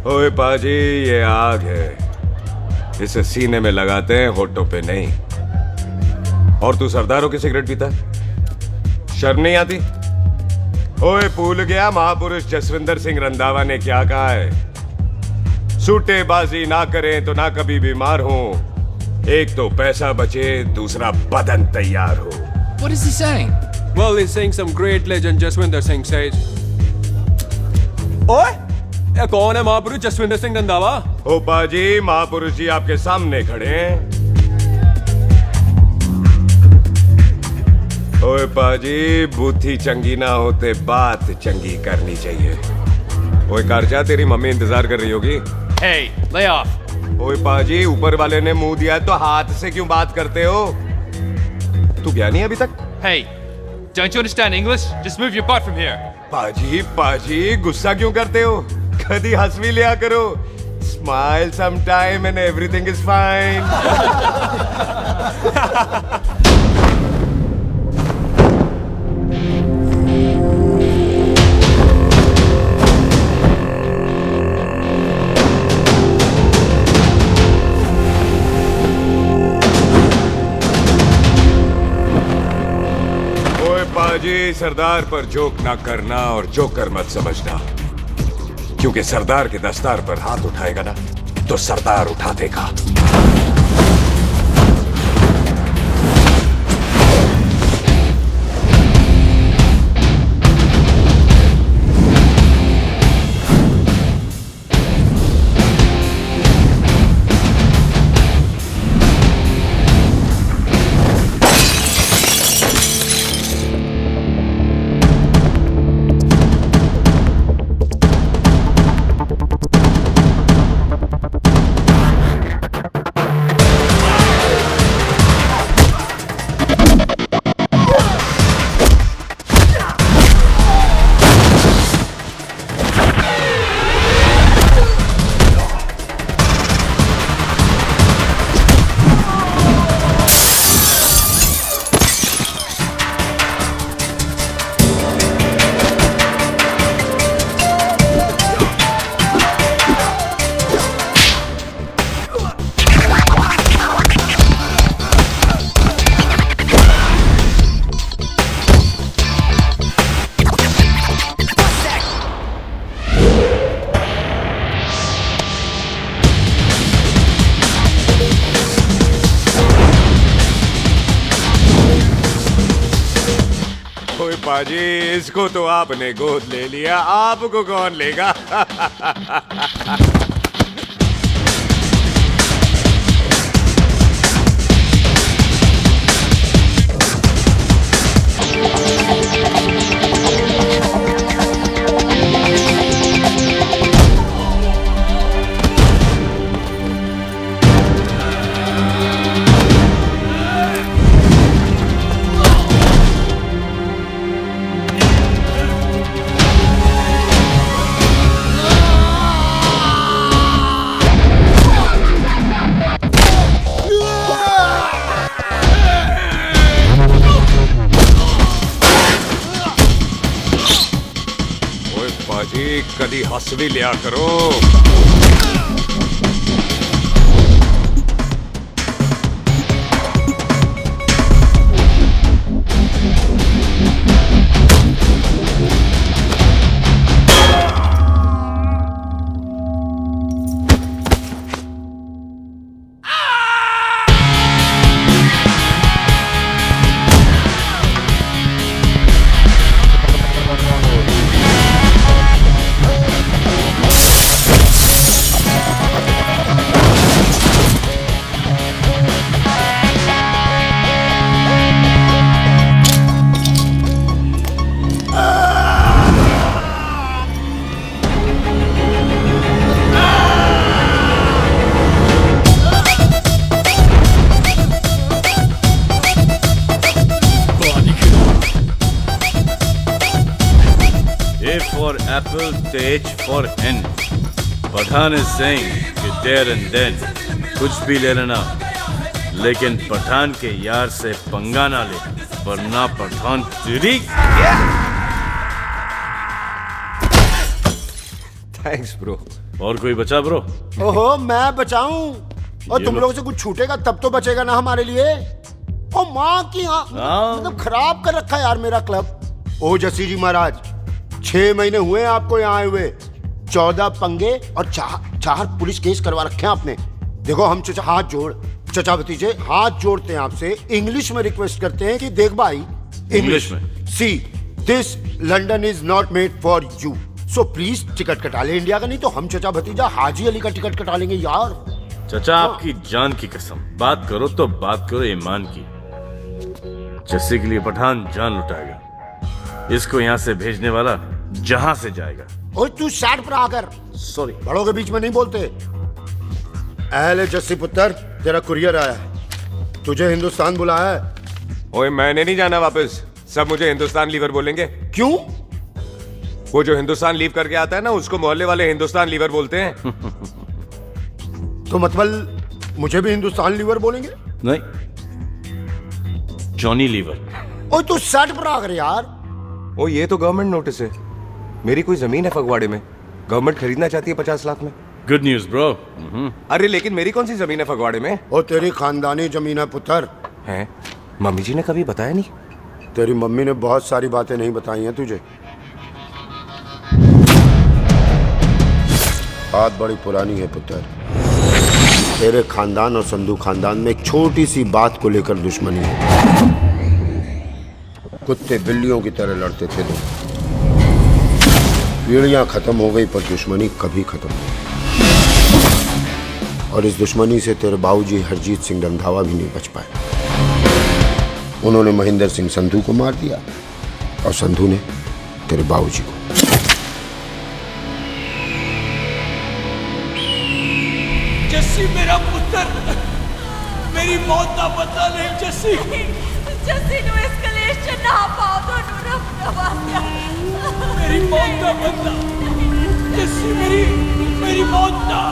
ओए पाजी, ये आग है, इसे सीने में लगाते हैं, होठों पे नहीं। और तू सरदारों की सिगरेट पीता है? शर्म नहीं आती? ओए भूल गया महापुरुष जसविंदर सिंह रंधावा ने क्या कहा है? सूटेबाजी ना करें तो ना कभी बीमार हो। एक तो पैसा बचे, दूसरा बदन तैयार हो। What is he saying? Well, he's saying some great legend Jaswinder Singh says. ओए, ये कौन है महापुरुष जसविंदर सिंह रंधावा? ओ पाजी, महापुरुष जी आपके सामने खड़े हैं। ओए पाजी, बुद्धि चंगी ना होते बात चंगी करनी चाहिए। ओए कारचा, तेरी मम्मी इंतजार कर रही होगी। Hey, lay off. ओए पाजी, ऊपर वाले ने मुंह दिया है तो हाथ से क्यों बात करते हो? तू गया नहीं अभी तक? Hey, don't you understand English? Just move your butt from here. पाजी, गुस्सा क्यों करते हो? कभी हंस भी लिया करो। Smile sometime and everything is fine. पाजी, सरदार पर जोक ना करना और जोकर मत समझना, क्योंकि सरदार के दस्तार पर हाथ उठाएगा ना तो सरदार उठा देगा। पाजी, इसको तो आपने गोद ले लिया, आपको कौन लेगा? पाजी, कभी हंस भी लिया करो। For apple, the H for hen. Pathan is saying कि there and then कुछ भी ले लेना, लेकिन पठान के यार से पंगा ना ले, वरना पठान तेरी। Thanks, bro. और कोई बचा ब्रो? ओहो, मैं बचाऊं? और तुम लोगों से कुछ छूटेगा तब तो बचेगा ना हमारे लिए। ओ माँ की मतलब खराब कर रखा है यार मेरा क्लब। ओ जस्सी जी महाराज, 6 महीने हुए आपको यहाँ आए हुए, 14 पंगे और 4 पुलिस केस करवा रखे हैं आपने। देखो हम चचा भतीजे हाथ जोड़ते हैं आपसे, इंग्लिश में रिक्वेस्ट करते हैं कि देख भाई, इंग्लिश में see this London is not made for you, so please ticket कटा ले इंडिया का, नहीं तो हम चचा भतीजा हाजी अली का टिकट कटा लेंगे यार। चचा आपकी जान की कसम, बात करो तो बात करो ईमान की। जस्सी के लिए पठान जान लुटाएगा, इसको यहाँ से भेजने वाला जहां से जाएगा। ओए तू साइड पर आकर, सॉरी, बड़ों के बीच में नहीं बोलते। अहले जस्सी पुत्र, तेरा कुरियर आया है, तुझे हिंदुस्तान बुलाया है। ओए मैंने नहीं जाना वापस, सब मुझे हिंदुस्तान लीवर बोलेंगे। क्यों? वो जो हिंदुस्तान लीव करके आता है ना, उसको मोहल्ले वाले हिंदुस्तान लीवर बोलते हैं। तो मतलब मुझे भी हिंदुस्तान लीवर बोलेंगे? नहीं, जॉनी लीवर। ओए तू साइड पर आकर यार। ओ ये तो गवर्नमेंट नोटिस है, मेरी कोई जमीन है फगवाड़े में, गवर्नमेंट खरीदना चाहती है 50 लाख में। Good news bro. अरे लेकिन मेरी कौन सी जमीन है फगवाड़े में? ओ तेरी खानदानी जमीन है पुत्र। है? मम्मी जी ने कभी बताया नहीं? तेरी मम्मी ने बहुत सारी बातें नहीं बताई हैं तुझे। बात बड़ी पुरानी है पुत्र, तेरे खानदान और संधू खानदान में एक छोटी सी बात को लेकर दुश्मनी है। कुत्ते बिल्लियों की तरह लड़ते थे लोग, पीढ़ियां खत्म हो गई पर दुश्मनी कभी खत्म नहीं। और इस दुश्मनी से तेरे बाबूजी हरजीत सिंह रंधावा भी नहीं बच पाए। उन्होंने महेंद्र सिंह संधू को मार दिया और संधू ने तेरे बाबूजी को। जस्सी मेरा पुत्र, मेरी मौत का बदला नहीं जस्सी। जस्सी नु इस कलेश च ना पाओ तो नवासिया। मेरी मौत का बदला जस्सी, मेरी मौत का।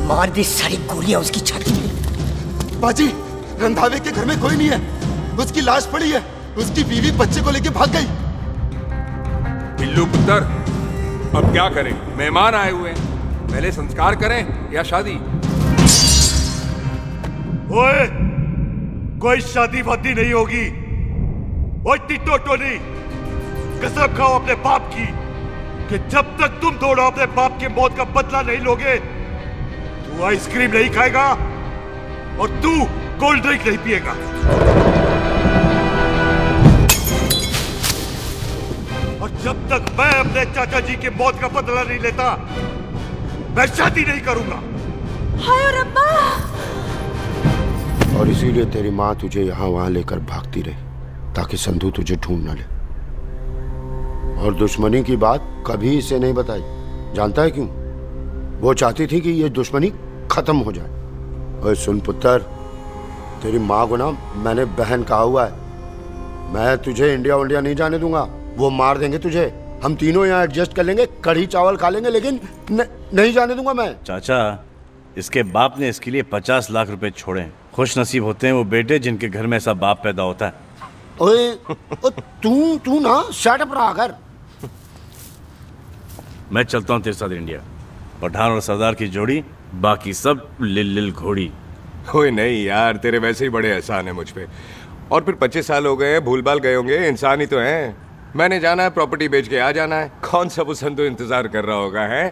मार दी सारी गोलियां उसकी छाती में। बाजी, रंधावे के घर में कोई नहीं है, उसकी लाश पड़ी है, उसकी बीवी बच्चे को लेके भाग गई। बिल्लू पुत्र, अब क्या करें? मेहमान आए हुए हैं, पहले संस्कार करें या शादी? ओए, कोई शादी वादी नहीं होगी। ओए टिटो नहीं, कसम खाओ अपने बाप की कि जब तक तुम दोनों अपने बाप की मौत का बदला नहीं लोगे, तू आइसक्रीम नहीं खाएगा और तू कोल्ड ड्रिंक नहीं पिएगा। और जब तक मैं अपने चाचा जी की मौत का बदला नहीं लेता, मैं शादी नहीं करूंगा। हाय रब्बा! और इसीलिए तेरी माँ तुझे यहाँ वहां लेकर भागती रही, ताकि संधू तुझे ढूंढ न ले। और दुश्मनी की बात कभी इसे नहीं बताई, जानता है क्यों? वो चाहती थी कि ये दुश्मनी खत्म हो जाए। और सुन पुत्र, तेरी माँ को ना मैंने बहन कहा हुआ है, मैं तुझे इंडिया नहीं जाने दूंगा। वो मार देंगे तुझे, हम तीनों यहाँ एडजस्ट कर लेंगे, कढ़ी चावल खा लेंगे, लेकिन नहीं जाने दूंगा मैं। चाचा, इसके बाप ने इसके लिए 50 लाख रुपए छोड़े। खुश नसीब होते हैं वो बेटे जिनके घर में ऐसा बाप पैदा होता है। ओए, तू ना शट अप रहा कर। मैं चलता हूँ तेरे साथ इंडिया। पठान और सरदार की जोड़ी, बाकी सब लिल घोड़ी। ओए नहीं यार, तेरे वैसे ही बड़े एहसान है मुझ पे। और फिर 25 साल हो गए, भूल भाल गए होंगे, इंसान ही तो हैं। मैंने जाना है, प्रॉपर्टी बेच के आ जाना है। कौन सा वो संधू इंतजार कर रहा होगा? है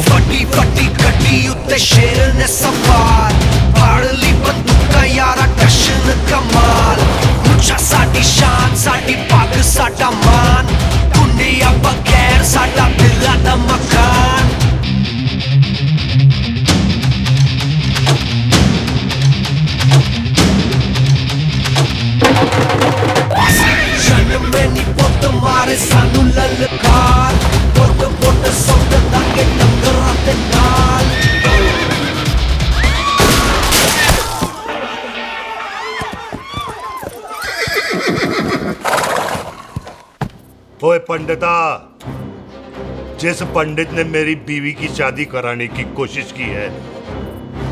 वड्डी वड्डी गड्डी उत्ते शेर ने सवार, फाड़ ली बंदूका यारा टशन कमाल। मुझा साडी शान, साडी पग, साडा मान, दुनिया बगैर साडा दिला दा मकान। जन्म में नी पुत मारे सानू ललकार, पुत ओए पंडिता, जिस पंडित ने मेरी बीवी की शादी कराने की कोशिश की है,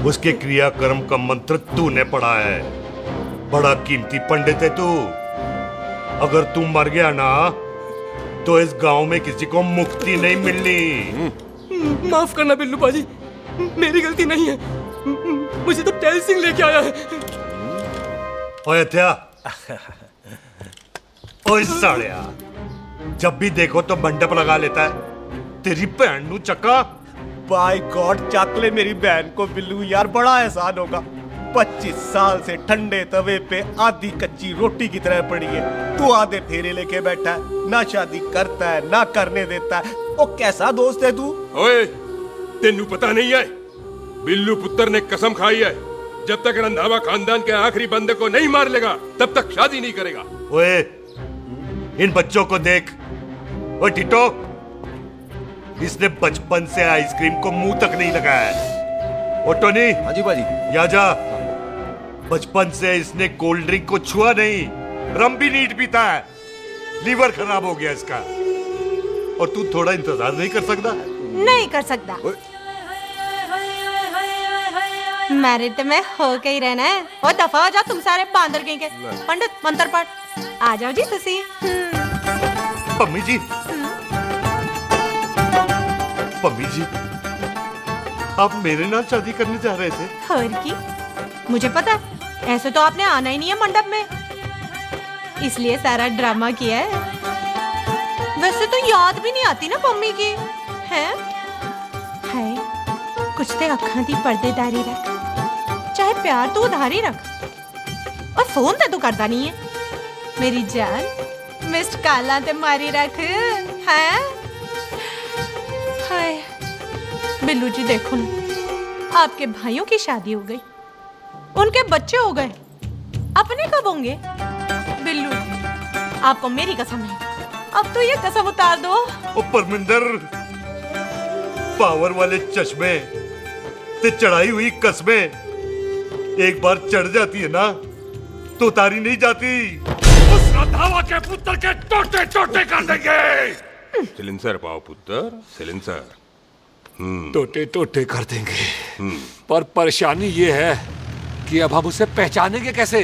उसके क्रियाकर्म का मंत्र तूने पढ़ा है। बड़ा कीमती पंडित है तू। अगर तू मर गया ना तो इस गांव में किसी को मुक्ति नहीं मिलनी। माफ करना बिल्लू बाजी, मेरी गलती नहीं है। मुझे तो टैल सिंह लेके आया है। ओए हत्या, ओए साड़िया, जब भी देखो तो मंडप लगा लेता है। तेरी बहन नू चक्का। बाय गॉड, चक ले मेरी बहन को बिल्लू यार, बड़ा एहसान होगा। 25 साल से ठंडे तवे पे आधी कच्ची रोटी की तरह पड़ी है। तू आधे फेरे लेके बैठा है, ना शादी करता है ना करने देता है। ओ कैसा दोस्त है तू? ओए, तेनू पता नहीं है, बिल्लू पुत्र ने कसम खाई है, जब तक रंधावा खानदान के आखिरी बंदे को नहीं मार लेगा तब तक शादी नहीं करेगा। ओए, इन बच्चों को देख। ओए टिटो, इसने बचपन से आइसक्रीम को मुंह तक नहीं लगाया है। ओ टोनी। हाँ जी बाजी। या जा, बचपन से इसने कोल्ड ड्रिंक को छुआ नहीं, रम भी नीट पीता है। लीवर खराब हो गया इसका। और तू थोड़ा इंतजार नहीं कर सकता? नहीं कर सकता। मैरिड में हो के ही रहना है। और दफा हो जाओ तुम सारे बांदर कहीं के। पंडित मंत्र पढ़। आ जाओ जी तुसी। पम्मी जी, पम्मी जी, आप मेरे नाल शादी करने जा रहे थे? और की मुझे पता है, ऐसे तो आपने आना ही नहीं है मंडप में, इसलिए सारा ड्रामा किया है। वैसे तो याद भी नहीं आती ना मम्मी की है। कुछ ते अखां दी पर्देदारी रख, चाहे प्यार तो उधारी रख, और फोन ते तू करता नहीं है। मेरी जान मिस्ड काला ते मारी रख है। हाय बिल्लू जी, देखो ना, आपके भाइयों की शादी हो गई, उनके बच्चे हो गए, अपने कब होंगे? बिल्लू आपको मेरी कसम है, अब तो ये कसम उतार दो। ओ परमिंदर, पावर वाले चश्मे ते चढ़ाई हुई कस्में एक बार चढ़ जाती है ना तो उतारी नहीं जाती। उस रंधावा के पुत्र के टोटे टोटे कर देंगे। सिलेंसर पाओ पुत्र, सिलेंसर। टोटे टोटे कर देंगे, पर परेशानी ये है कि अब हम उसे पहचानेंगे कैसे?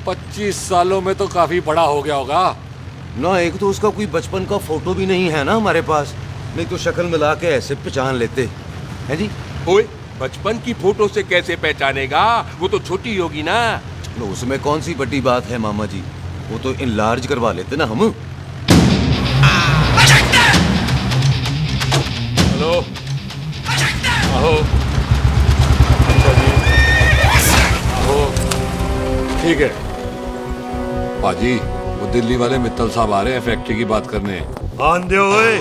25 सालों में तो काफी बड़ा हो गया होगा ना। एक तो उसका कोई बचपन का फोटो भी नहीं है ना हमारे पास, नहीं तो शक्ल मिला के ऐसे पहचान लेते हैं जी। ओए, बचपन की फोटो से कैसे पहचानेगा? वो तो छोटी होगी ना। लो, उसमें कौन सी बड़ी बात है मामा जी, वो तो इनलार्ज करवा लेते ना हम। हेलो, आओ। आओ, ठीक है पाजी, वो दिल्ली वाले मित्तल साहब आ रहे हैं फैक्ट्री की बात करने। आंधे हुए,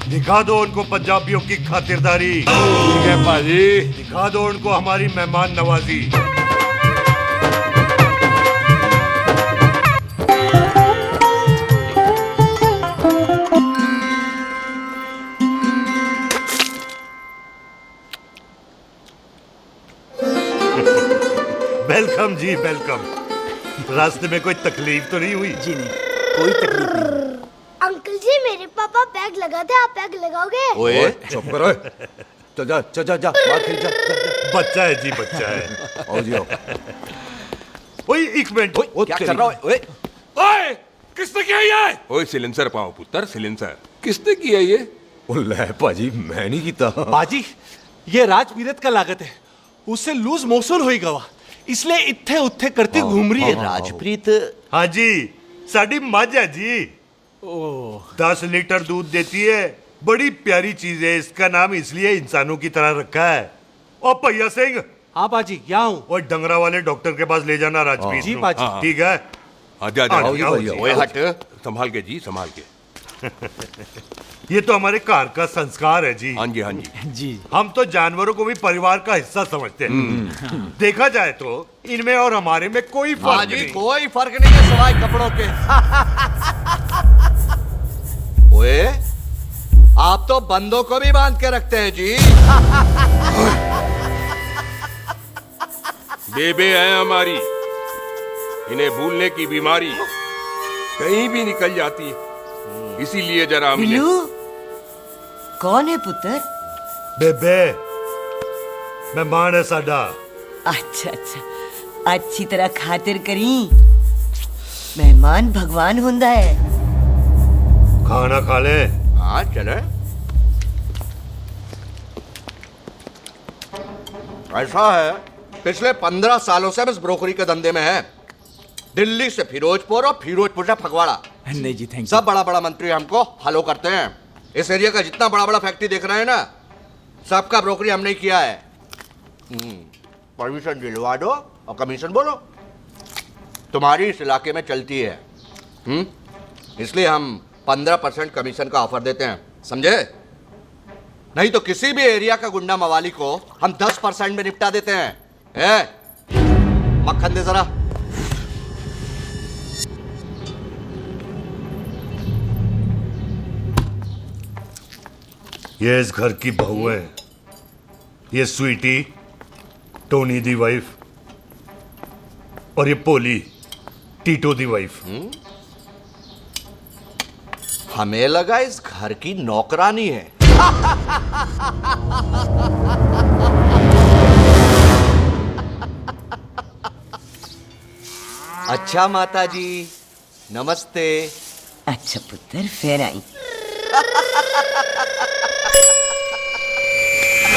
दिखा दो उनको पंजाबियों की खातिरदारी। ठीक है पाजी, दिखा दो उनको हमारी मेहमान नवाजी। वेलकम जी, वेलकम। रास्ते में कोई तकलीफ तो नहीं हुई? जी नहीं, कोई तकलीफ नहीं। अंकल जी, मेरे पापा पैग लगाते, आप पैग लगाओगे? ओए चुप करो, चल जा चल जा जा, बाहर खेल जा, जा। बच्चा है जी, बच्चा है। आओ जी आओ। ओए एक मिनट, क्या कर रहा है? ओए ओए, किसने किया ये? ओए सिलेंसर पाओ पुत्र, सिलेंसर। किसने किया ये? ले पाजी, मैं नहीं कीता। बाजी, ये राजपीरत का लागत है, उससे लूज मोशन होई गवा, इसलिए इत्थे उत्थे करती घूम रही है। राजप्रीत? हाँ जी, साड़ी मझ है जी। 10 लीटर दूध देती है, बड़ी प्यारी चीज है। इसका नाम इसलिए इंसानों की तरह रखा है। ओ भैया सिंह। हाँ बाजी, क्या हूँ? और डंगरा वाले डॉक्टर के पास ले जाना राजपीत। जी बाजी। ठीक है, आजा आजा। ओए हट, संभाल के जी, संभाल के। ये तो हमारे घर का संस्कार है जी। हाँ जी, हाँ जी जी। हम तो जानवरों को भी परिवार का हिस्सा समझते हैं। देखा जाए तो इनमें और हमारे में कोई फर्क नहीं। कोई फर्क नहीं है सवाई कपड़ों के। ओए, आप तो बंदों को भी बांध के रखते हैं जी। बेबे है हमारी, इन्हें भूलने की बीमारी कहीं भी निकल जाती है। इसीलिए जरा हमने बिल्लू कौन है पुत्र? बेबे मेहमान है साडा। अच्छा अच्छा अच्छी तरह खातिर करी। मेहमान भगवान हुंदा है। खाना खा ले। हाँ चले। ऐसा है पिछले 15 सालों से हम इस ब्रोकरी के धंधे में हैं। दिल्ली से फिरोजपुर और फिरोजपुर से फगवाड़ा। नहीं जी थैंक सब बड़ा बड़ा मंत्री हमको फॉलो करते हैं। इस एरिया का जितना बड़ा बड़ा फैक्ट्री देख रहे हैं ना, सबका ब्रोकरी हमने किया है। परमिशन दिलवा दो और कमीशन बोलो। तुम्हारी इस इलाके में चलती है। इसलिए हम 15% कमीशन का ऑफर देते हैं, समझे? नहीं तो किसी भी एरिया का गुंडा मवाली को हम 10% में निपटा देते हैं। मक्खन दे जरा। ये इस घर की बहू है। ये स्वीटी टोनी दी वाइफ और ये पोली टीटो दी वाइफ। हमें लगा इस घर की नौकरानी है। अच्छा माता जी नमस्ते। अच्छा पुत्र फिर आई।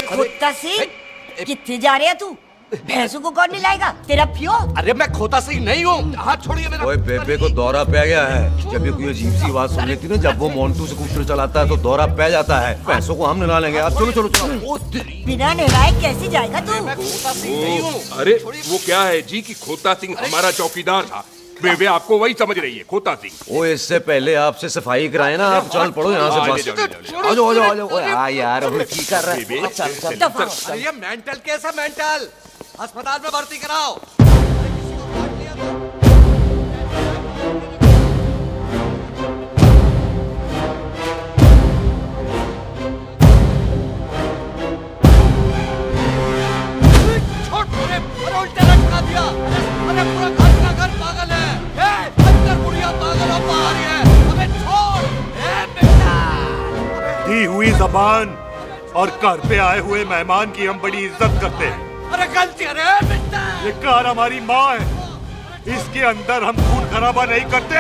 खोता सिंह कितने जा रहे है तू? भैंसों को कौन मिलाएगा? तेरा पियो? अरे मैं खोता सिंह नहीं हूँ। हाथ छोड़िए मेरा। ओए बेबे को दौरा पै गया है। जब ये कोई अजीब सी आवाज सुन लेती ना, जब वो मोंटू स्कूटर चलाता है तो दौरा पै जाता है। भैंसों को हम निला लेंगे। आप चलो चलो चलो। बिना नहलाए कैसे जाएगा तू? अरे वो क्या है जी कि खोता सिंह हमारा चौकीदार था। बेबे आपको वही समझ रही है खोता सिंह। ओ इससे पहले आपसे सफाई कराए ना। आप चल पड़ो यहाँ से बस। आ जाओ आ जाओ आ जाओ। ओए आ यार अब की कर रहा है? चल अरे ये मेंटल केस है मेंटल। अस्पताल में भर्ती कराओ। उल्टा लटका दिया। अरे पूरा घर का घर पागल है। अंदर बुढ़िया पागल और बाहर है। अबे छोड़। बेटा दी हुई जबान और घर पे आए हुए मेहमान की हम बड़ी इज्जत करते हैं। अरे गलती है रे बेटा। ये कार हमारी माँ है। इसके अंदर हम खून खराबा नहीं करते।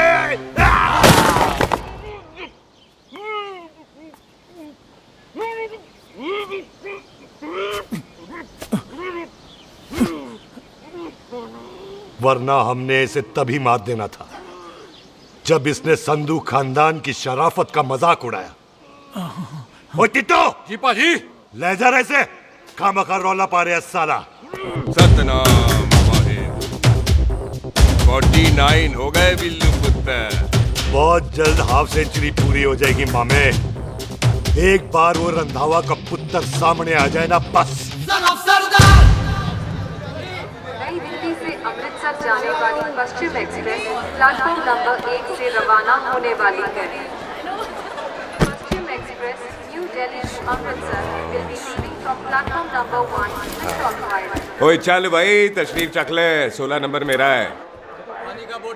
वरना हमने इसे तभी मार देना था जब इसने संधू खानदान की शराफत का मजाक उड़ाया। ओ टिट्टो जी पाजी ले जा रहे से खामखा रौला पा रहे साला। सतनाम 49 हो गए बिल्लू पुत्र। बहुत जल्द हाफ सेंचुरी पूरी हो जाएगी मामे। एक बार वो रंधावा का पुत्र सामने आ जाए ना बस। नई दिल्ली से अमृतसर जाने वाली पश्चिम एक्सप्रेस प्लेटफॉर्म नंबर 1 से रवाना होने वाली है। Paschim Express New Delhi to Amritsar will be leaving from platform number 1 with stop. ओए चल भाई तशरीफ चख ले। 16 नंबर मेरा है।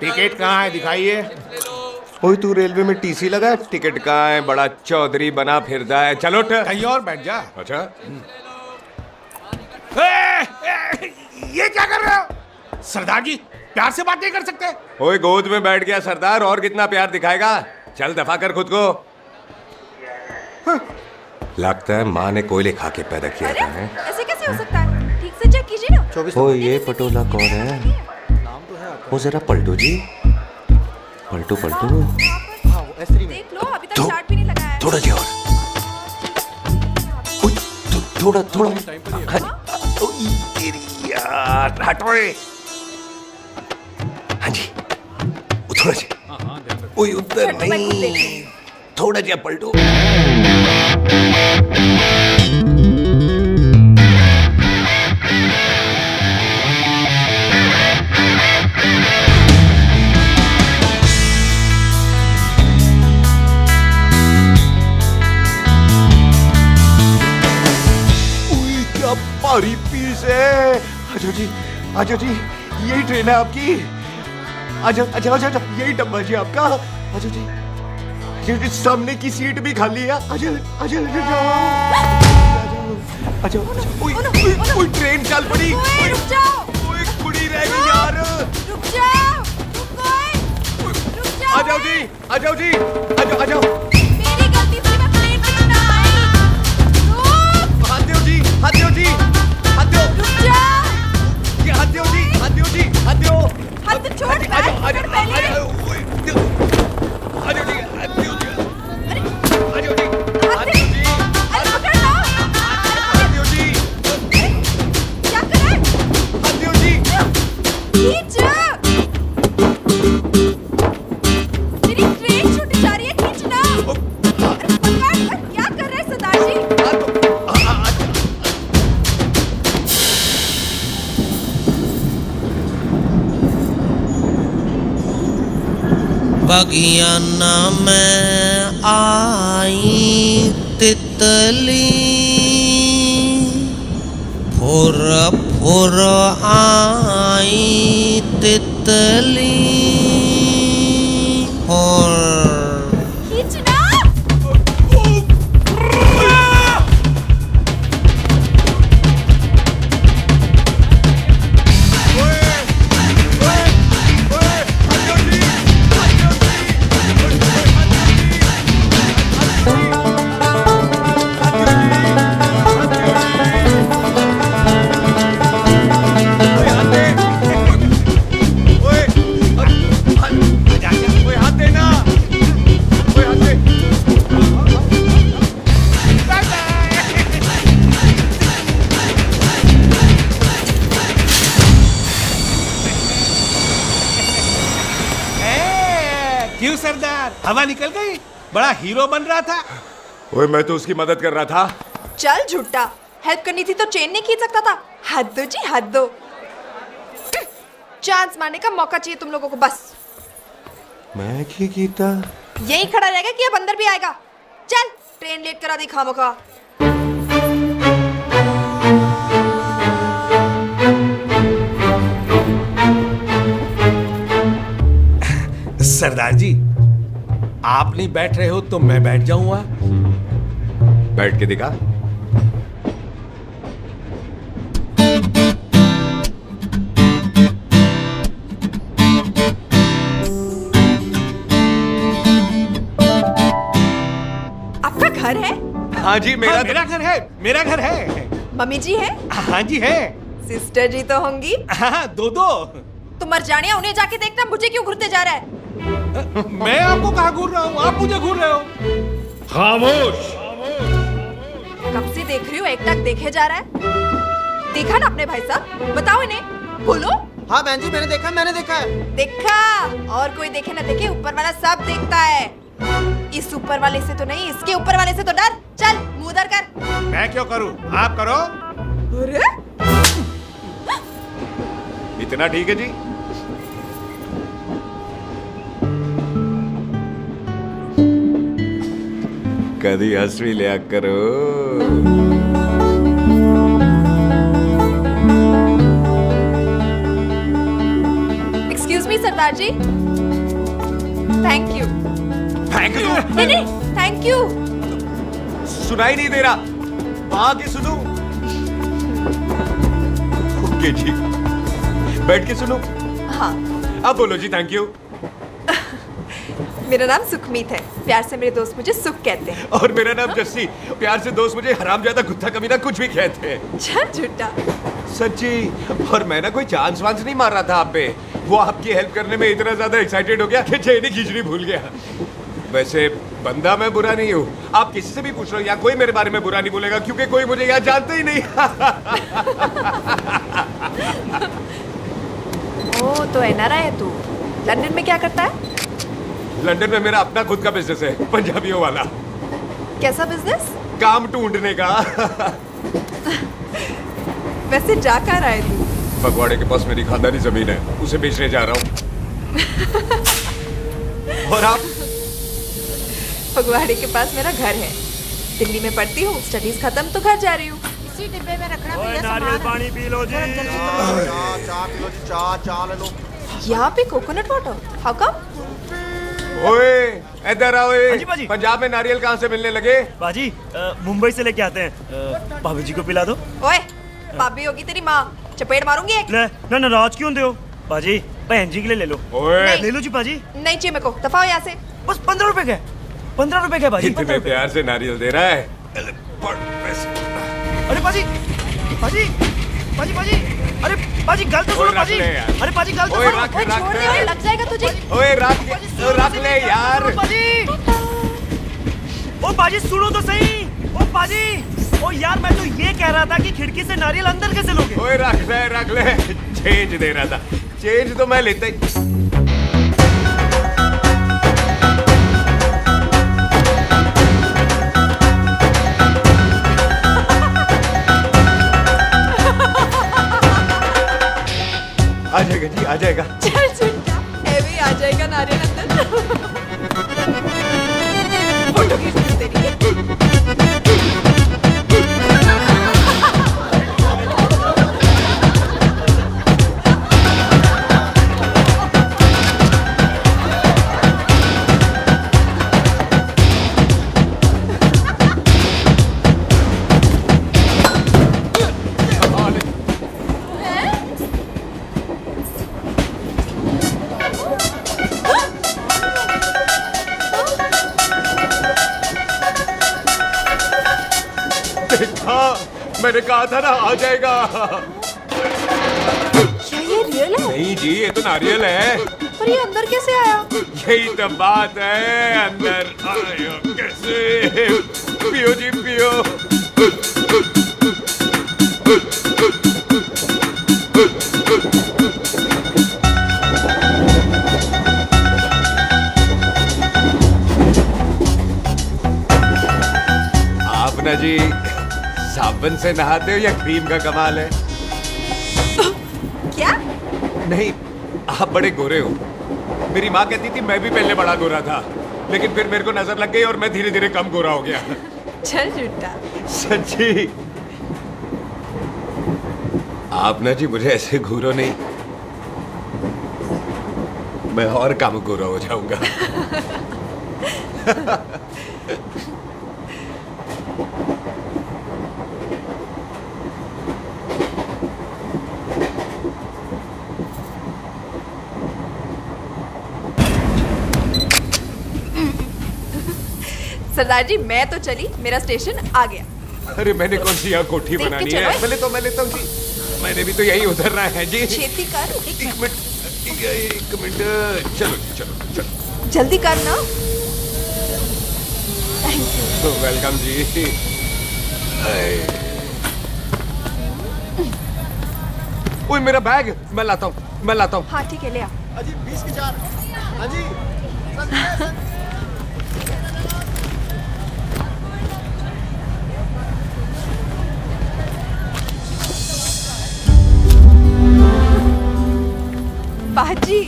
टिकट कहाँ है दिखाइए। ओए तू रेलवे में टीसी लगा है? टिकट कहाँ है? बड़ा चौधरी बना फिरदा है। चलो उठ। कहीं और बैठ जा। अच्छा ये क्या कर रहे हो? सरदार जी प्यार से बात नहीं कर सकते? ओए गोद में बैठ गया सरदार, और कितना प्यार दिखाएगा? चल दफा कर खुद को। लगता है माँ ने कोयले खा के पैदा किया था। ऐसे कैसे हो सकता है? ठीक से चेक कीजिए ना। ओ ये पटोला कौन है? वो जरा पलटू जी। पलटू पलटू। देख लो अभी तक स्टार्ट भी नहीं लगा है। थोड़ा जी और। थोड़ा थोड़ा। यार हटो। हाँ जी थोड़ा जी। ओए उधर नहीं, थोड़ा जी पलटो। भारी पीस है। आजो जी यही ट्रेन है आपकी। आजो अच्छा अच्छा अच्छा यही डब्बा जी आपका। आजो जी क्योंकि सामने की सीट भी खाली है। आजा आजा आजा। ओए ट्रेन चल पड़ी। रुक जाओ। ओए कुड़ी रह गई यार। रुक जाओ। रुक जाओ। आ जाओ जी, आ जाओ जी, आ जाओ आ जाओ। मेरी गलती से मैं प्लेन में ना आई। रुक। हाथ दो जी, हाथ दो जी, हाथ दो। रुक जाओ। ये हाथ दो जी, हाथ दो जी, हाथ दो। हाथ छोड़। आ जाओ आ जाओ आ जाओ। आ जाओ जी, आ जाओ जी। आ जाओ जी, हाथ दो जी। अरे पकड़ लो। हाथ दो जी। क्या करे? हाथ दो जी। खींच। मेरी ट्रेन छूट जा रही है, खींचना। अरे पकड़। क्या कर रहे हैं सरदार जी? बगियाना में आई तितली, फुर फुर आई तितली, फुर। खींचना। क्यों सरदार, हवा निकल गई? बड़ा हीरो बन रहा था। ओए मैं तो उसकी मदद कर रहा था। चल झूठा, हेल्प करनी थी तो चेन नहीं खींच सकता था। हद दो जी, हद दो। चांस मारने का मौका चाहिए तुम लोगों को बस। मैं क्या कीता? यही खड़ा रहेगा कि अब अंदर भी आएगा? चल, ट्रेन लेट करा दी खामोखा। सरदार जी, आप नहीं बैठ रहे हो तो मैं बैठ जाऊंगा। बैठ के दिखा। आपका घर है? हाँ जी, मेरा मेरा घर है, मेरा घर है। मम्मी जी है? हाँ जी है। सिस्टर जी तो होंगी? हाँ, दो दो। तुम मर जाने, उन्हें जाके देखना मुझे क्यों घूरते जा रहा है। मैं आपको कहाँ घूर रहा हूँ, आप मुझे घूर रहे हो। खामोश। कब से देख रही हूँ, एक टक देखे जा रहा है। देखा ना अपने भाई साहब, बताओ इन्हें। बोलो। हाँ बहन जी, मैंने देखा है। देखा? और कोई देखे ना देखे, ऊपर वाला सब देखता है। इस ऊपर वाले से तो नहीं, इसके ऊपर वाले से तो डर। चल मुंह उधर कर। मैं क्यों करूँ, आप करो। अरे इतना ठीक है जी। कभी हंस भी लिया करो। एक्सक्यूज मी सरदार जी। Thank you. Thank you? नहीं नहीं, थैंक यू। सुनाई नहीं दे रहा, आके सुनो। ओके जी, बैठ के सुनो। हाँ। अब बोलो जी थैंक यू। मेरा नाम सुखमीत है, प्यार से मेरे दोस्त मुझे सुख कहते हैं। और मेरा नाम जस्सी, प्यार से दोस्त मुझे हरामजादा, कुत्ता कमीना कुछ भी कहते हैं। चल झूठा। सच्ची। और मैं ना कोई चांस वांस नहीं मार रहा था आप पे, वो आपकी हेल्प करने में इतना ज्यादा एक्साइटेड हो गया कि चेन खींचनी भूल गया। वैसे बंदा मैं बुरा नहीं हूँ, आप किसी से भी पूछ लो, यहाँ कोई मेरे बारे में बुरा नहीं बोलेगा क्योंकि कोई मुझे यहाँ जानते ही नहीं। ओ तो एनआरआई है तू। लंदन में क्या करता है? लंदन में मेरा अपना खुद का बिजनेस है, पंजाबियों वाला। कैसा बिजनेस? काम ढूंढने का। वैसे जा कहाँ रहा है तू? फगवाड़े के पास मेरी खानदानी जमीन है, उसे बेचने जा रहा हूँ। और आप? फगवाड़े के पास मेरा घर है, दिल्ली में पढ़ती हूँ, स्टडीज खत्म तो घर जा रही हूँ। इसी डिब्बे में रखना ओए नारियल पानी पी लो जी। चाय पी लो जी, चाय ले लो। यहाँ पे कोकोनट वाटर, हाउ कम? ओए इधर आओ। हाँ जी बाजी। पंजाब में नारियल कहाँ से मिलने लगे? बाजी मुंबई से लेके आते हैं। भाभी जी को पिला दो। ओए भाभी होगी तेरी माँ, चपेट मारूंगी एक। ना नाराज क्यों हो बाजी? बहन जी के लिए ले लो। ओए ले लो जी बाजी। नहीं चाहिए मेरे को, दफा हो यहाँ से। बस 15 रुपए के। 15 रुपए के बाजी। इतने प्यार से नारियल दे रहा है। अरे बाजी बाजी बाजी बाजी, अरे बाजी गल तो सुनो बाजी। अरे बाजी गल तो सुनो। ओए छोड़ दे, लग जाएगा तुझे। ओए रख ले यार। ओ बाजी सुनो तो सही। ओ बाजी, ओ यार मैं तो ये कह रहा था कि खिड़की से नारियल अंदर कैसे लोगे? ओए रख ले। चेंज दे रहा था। चेंज तो मैं लेता ही। आ जाएगा जी, आ जाएगा। चल चिंता, भी आ जाएगा नारियल अंदर। फोटो खींच तेरी। मैंने कहा था ना आ जाएगा। क्या ये रियल है? नहीं जी, ये तो नारियल है। पर ये अंदर कैसे आया? यही तो बात है, अंदर आया कैसे? पियो जी पियो। आप ना जी साबुन से नहाते हो या क्रीम का कमाल है? क्या? नहीं, आप बड़े गोरे हो। मेरी माँ कहती थी मैं भी पहले बड़ा गोरा था, लेकिन फिर मेरे को नजर लग गई और मैं धीरे धीरे कम गोरा हो गया। चल झूठा। सच्ची। आप ना जी मुझे ऐसे घूरो नहीं, मैं और कम गोरा हो जाऊंगा। सरदार जी मैं तो चली, मेरा स्टेशन आ गया। अरे मैंने कौन सी यहाँ कोठी देख के बनानी चलो। है? पहले तो मैं लेता हूँ जी। मैंने भी तो यही उतरना है जी। छेती कर। एक मिनट। चलो चलो चलो। जल्दी कर ना। Thank you. वेलकम जी। ओए मेरा बैग मैं लाता हूँ। हाँ ठीक है, ले आ। अजी 20 के 4। अजी बाजी।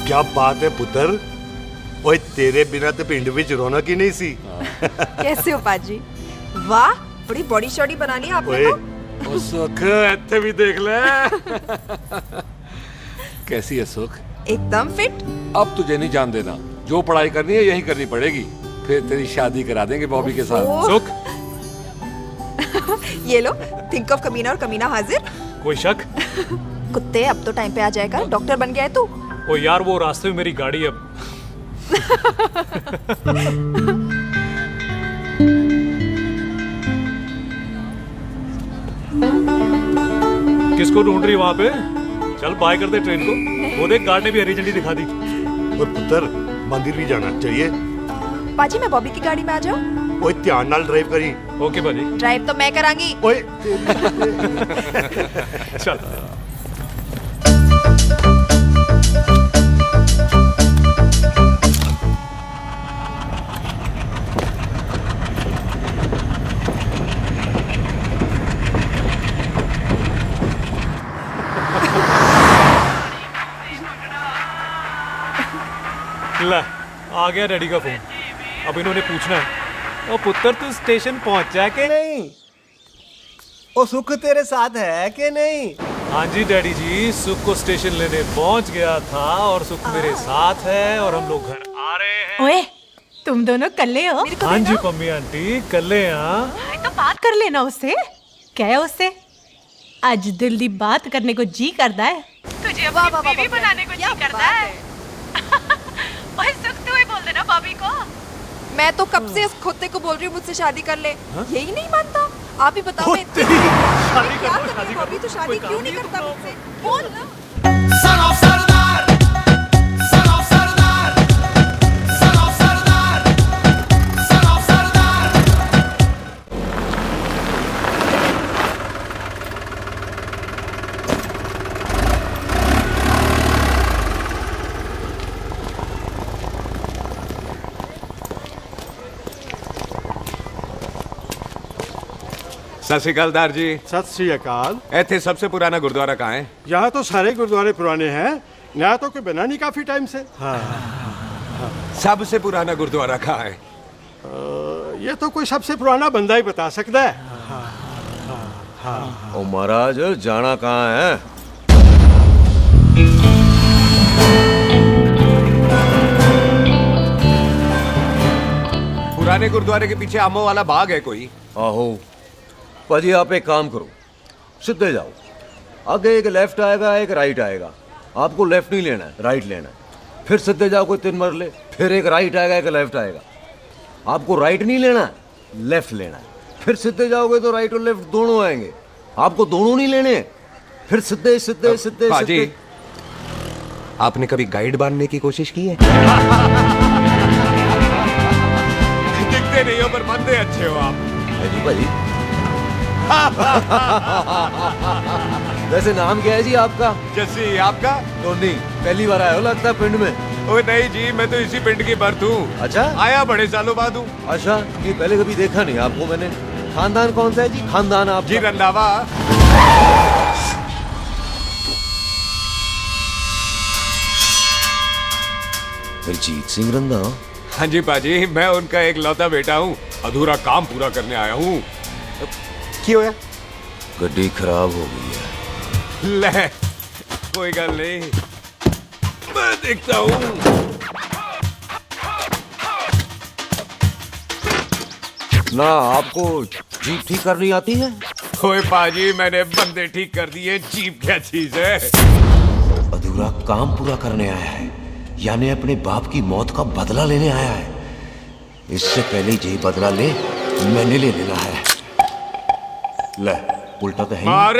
क्या बात है पुत्र? ओए तेरे बिना तो पिंड विच रौनक ही नहीं सी। कैसे हो बाजी? वाह, बड़ी बॉडी शॉडी बना ली आपने तो। सुख इत्थे भी देख ले। कैसी है सुख? एकदम फिट। अब तुझे नहीं जान देना, जो पढ़ाई करनी है यही करनी पड़ेगी, फिर तेरी शादी करा देंगे बॉबी के साथ। सुख ये लो, थिंक ऑफ कमीना और कमीना हाजिर। कोई शक? कुत्ते अब तो टाइम पे आ जाएगा, डॉक्टर बन गया है तू। ओ यार वो रास्ते में मेरी गाड़ी अब। किसको ढूंढ रही वहां पे? चल बाय कर दे ट्रेन को। वो देख गार्ड ने भी हरी झंडी दिखा दी। और पुत्र मंदिर भी जाना चाहिए। बाजी मैं बॉबी की गाड़ी में आ जाऊं? ओए ध्यान नाल ड्राइव करी। ओके बाजी। ड्राइव तो मैं करांगी। ओए चल। ला, आ गया डैडी का फोन। अब इन्होंने पूछना है, ओ पुत्र तू स्टेशन पहुंचा के नहीं? ओ सुख तेरे साथ है कि नहीं? हाँ जी डैडी जी, सुख को स्टेशन लेने पहुंच गया था और सुख मेरे साथ है और हम लोग घर आ रहे हैं। ओए, तुम दोनों कल्ले हो? हाँ जी पम्मी आंटी, कल्ले हैं। तो बात कर लेना उससे। क्या है उससे? आज दिल दी बात करने को जी करता है। तुझे अपनी बीवी बनाने को जी करता है। ओए सुख, तू ही बोल देना भाभी को। मैं तो कब से इस खोते को बोल रही हूँ मुझसे शादी कर ले, यही नहीं मानता। आप ही बताओ मैं शादी क्या करूँ? अभी तो शादी क्यों नहीं करता मुझसे? बोल ना। सत श्री अकाल दार जी। सत श्री अकाल। ऐथे सबसे पुराना गुरुद्वारा कहाँ है? यहाँ तो सारे गुरुद्वारे पुराने हैं, नया तो कोई बना नहीं काफी टाइम से। हाँ। सबसे पुराना गुरुद्वारा कहाँ है? ये तो कोई सबसे पुराना बंदा ही बता सकता है। ओ महाराज, जाना कहाँ है? पुराने गुरुद्वारे के पीछे आमों वाला बाग है कोई? आहो पाजी, आप एक काम करो, सीधे जाओ। आगे एक लेफ्ट आएगा, एक राइट आएगा। आपको लेफ्ट नहीं लेना है, राइट लेना है। फिर सीधे जाओ कोई 3 मरले, फिर एक राइट आएगा, एक लेफ्ट आएगा। आपको राइट नहीं लेना है, लेफ्ट लेना है। फिर सीधे जाओगे तो राइट और लेफ्ट दोनों आएंगे। आपको दोनों नहीं लेने, फिर सीधे सीधे सीधे। पाजी, आपने कभी गाइड बनने की कोशिश की है? दिखते नहीं हो पर बनते अच्छे हो आप। जी भाई। वैसे नाम क्या है जी आपका? जस्सी। आपका? टोनी। पहली बार आए हो लगता है पिंड में। ओए नहीं जी, मैं तो इसी पिंड की बर्थ हूँ। अच्छा, आया बड़े सालों बाद हूँ। अच्छा, ये पहले कभी देखा नहीं आपको मैंने। खानदान कौन सा है जी? खानदान आप जी रंधावा। दिलजीत सिंह रंधावा? हाँ जी पाजी, मैं उनका एक लौता बेटा हूँ। अधूरा काम पूरा करने आया हूँ। क्यों है? गड्डी खराब हो गई है। ले, कोई गल नहीं, मैं देखता हूँ। ना आपको जीप ठीक करनी आती है? ओए पाजी, मैंने बंदे ठीक कर दिए, जीप क्या चीज है? अधूरा काम पूरा करने आया है, यानी अपने बाप की मौत का बदला लेने आया है। इससे पहले ये बदला ले, मैंने ले लेना है। ले, उल्टा तो है। मार।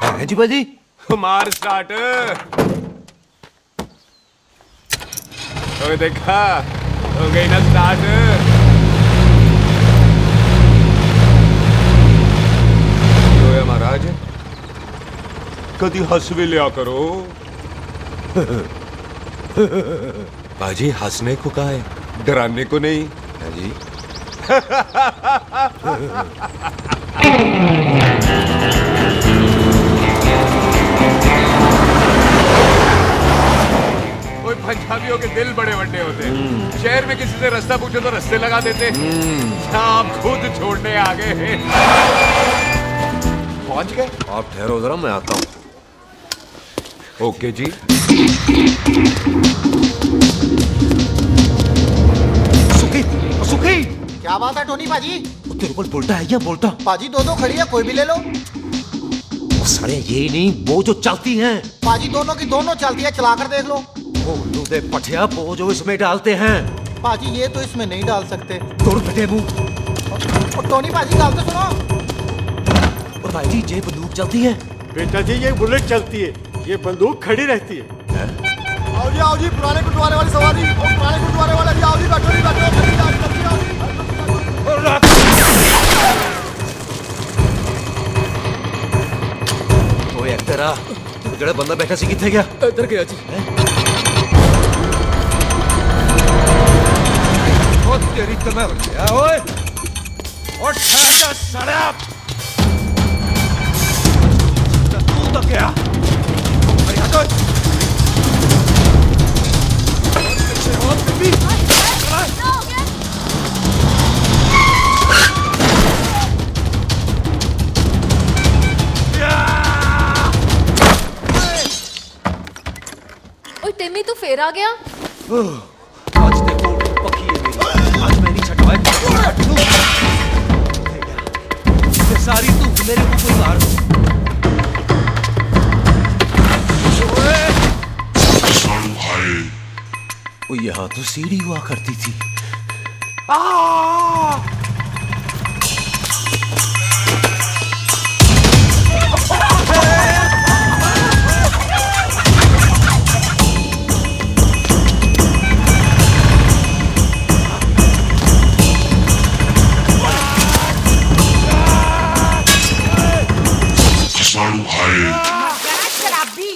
है जी बाजी। मार स्टार्ट। ओए देखा, हो गई ना स्टार्ट। तो महाराज, कभी हंस भी लिया करो। बाजी, हंसने को कहा है, डराने को नहीं है जी। कोई पंजाबियों के दिल बड़े बड़े होते हैं। शहर में किसी से रास्ता पूछो तो रास्ते लगा देते। आप खुद छोड़ने आ गए। पहुंच गए? आप ठहरो जरा, मैं आता हूं। ओके जी। सुखी, सुखी। क्या बात है टोनी पाजी? तेरे को बोलता है या बोलता? पाजी दो खड़ी है, कोई भी ले लो। सड़े ये नहीं, वो जो चलती हैं। पाजी दोनों की दोनों चलती है, चला कर देख लो। दे पठिया, वो जो इसमें डालते हैं। पाजी ये तो इसमें नहीं डाल सकते। तोड़ फटे मुंह। और टोनी पाजी गाल तो सुनो। और भाई जी, ये बंदूक चलती है? बेटा जी, ये बुलेट चलती है, ये बंदूक खड़ी रहती है। आओ जी, पुराने गुरुद्वारे वाली सवारी। पुराने गुरुद्वारे वाले जी, आओ जी, बैठो जी, बैठो। ओए एक्टरा, जड़ा बंदा बैठा सी किथे गया? इधर गया जी। ओ तेरी तो मैं ओए, और ठहर जा साला। तू तो क्या? अरे हटो। ओए टिम्मी तू फिर आ गया। आज देखो पक्की है मेरी, आज मैं नहीं छटवाए ये सारी तू मेरे को कोई मार दो। ओ यहाँ तो सीढ़ी हुआ करती थी। शराबी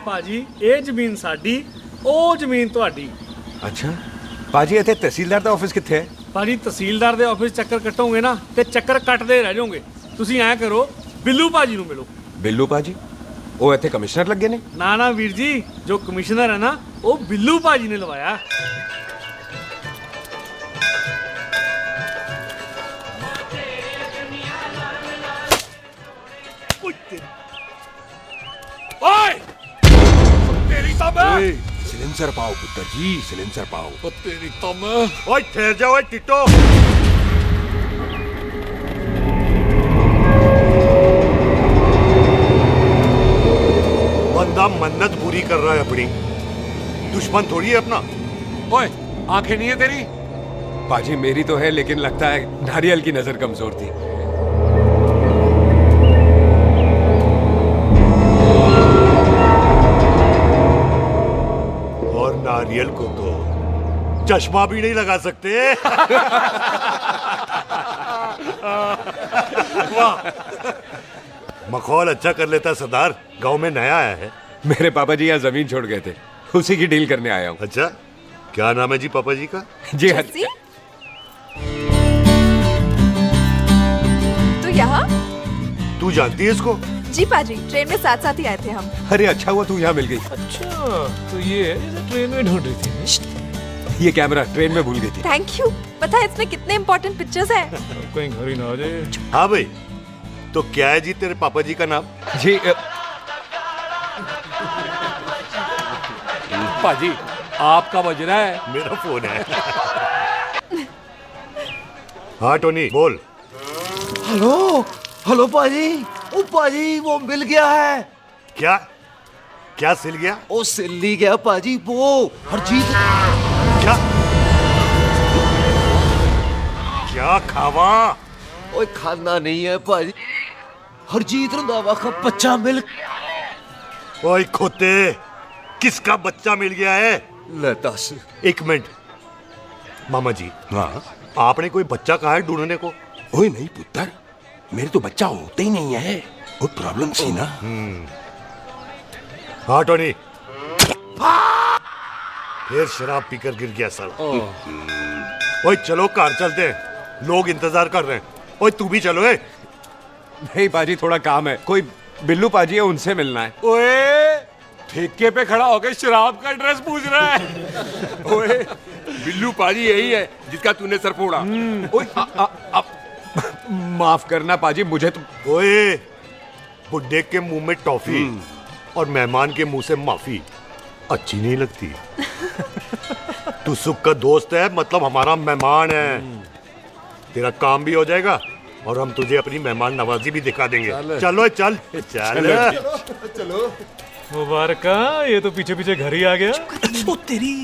ਭਾਜੀ ਇਹ ਜ਼ਮੀਨ ਸਾਡੀ ਉਹ ਜ਼ਮੀਨ ਤੁਹਾਡੀ। ਅੱਛਾ ਭਾਜੀ ਇੱਥੇ ਤਹਿਸੀਲਦਾਰ ਦਾ ਆਫਿਸ ਕਿੱਥੇ ਹੈ? ਭਾਜੀ ਤਹਿਸੀਲਦਾਰ ਦੇ ਆਫਿਸ ਚੱਕਰ ਕੱਟੋਗੇ ਨਾ ਤੇ ਚੱਕਰ ਕੱਟਦੇ ਰਹਿ ਜਾਓਗੇ। ਤੁਸੀਂ ਐਂ ਕਰੋ ਬਿੱਲੂ ਭਾਜੀ ਨੂੰ ਮਿਲੋ। ਬਿੱਲੂ ਭਾਜੀ ਉਹ ਇੱਥੇ ਕਮਿਸ਼ਨਰ ਲੱਗੇ ਨੇ? ਨਾ ਨਾ ਵੀਰ ਜੀ, ਜੋ ਕਮਿਸ਼ਨਰ ਹੈ ਨਾ ਉਹ ਬਿੱਲੂ ਭਾਜੀ ਨੇ ਲਵਾਇਆ। ओए तेरी तब सिलेंसर पाओ पुत्र जी, सिलेंसर पाओ। तेरी तब ओए ठहर जाओ ओए टिट्टो। बंदा मन्नत पूरी कर रहा है अपनी, दुश्मन थोड़ी है अपना। ओए आंखें नहीं है तेरी? पाजी मेरी तो है, लेकिन लगता है नारियल की नजर कमजोर थी। और नारियल को तो चश्मा भी नहीं लगा सकते। वाह, मखौल अच्छा कर लेता सरदार। गांव में नया आया है। मेरे पापा जी यहाँ जमीन छोड़ गए थे, उसी की डील करने आया हूँ। अच्छा, क्या नाम है जी पापा जी का? जी तू यहाँ? तू जानती है इसको? जी पाजी, ट्रेन में साथ साथ ही आए थे हम। अरे अच्छा हुआ तू यहाँ मिल गई। अच्छा तो ये ट्रेन में ढूंढ रही थी। ये कैमरा ट्रेन में भूल गई थी। Thank you. पता है इसमें कितने इम्पोर्टेंट पिक्चर्स हैं। कहीं घर ही ना आ जाए। हाँ भाई, तो क्या है जी तेरे पापा जी का नाम? जी पाजी आपका बज रहा है। मेरा फोन है। हाँ टोनी बोल। हेलो हेलो पाजी। ओ पाजी वो मिल गया है। क्या क्या सिल गया? ओ सिल्ली गया पाजी, वो हरजीत। क्या क्या खावा? ओए खाना नहीं है पाजी, हरजीत रंधावा का बच्चा मिल। ओए खोते, किसका बच्चा मिल गया है? ले दस। एक मिनट मामा जी। हाँ आपने कोई बच्चा कहा है ढूंढने को? ओए नहीं पुत्र, मेरे तो बच्चा होता ही नहीं है। वो प्रॉब्लम थी ना। हाँ टोनी, फिर शराब पीकर गिर गया सर। ओए चलो कार चलते हैं, लोग इंतजार कर रहे हैं। ओए तू भी चलो। नहीं पाजी थोड़ा काम है, कोई बिल्लू पाजी है उनसे मिलना है। ओए ठेके पे खड़ा होकर शराब का एड्रेस पूछ रहा है। ओए बिल्लू पाजी यही है जिसका तूने सर फोड़ा। ओए माफ करना पाजी, मुझे तो। ओए बुड्ढे के मुंह में टॉफी और मेहमान के मुंह से माफी अच्छी नहीं लगती। तू सुख का दोस्त है, मतलब हमारा मेहमान है। तेरा काम भी हो जाएगा और हम तुझे अपनी मेहमान नवाजी भी दिखा देंगे। चलो चल चल चलो। मुबारक, ये तो पीछे पीछे घर ही आ गया। ओ तेरी।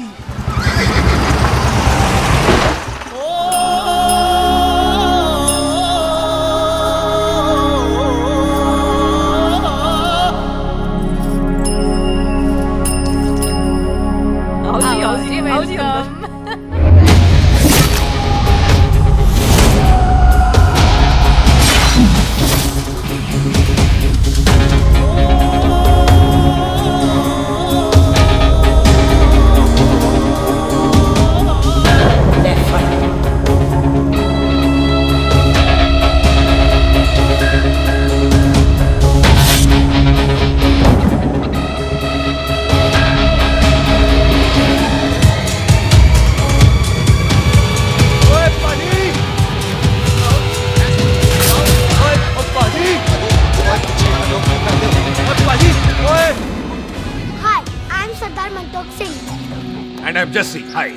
And I am Jassi. Hi.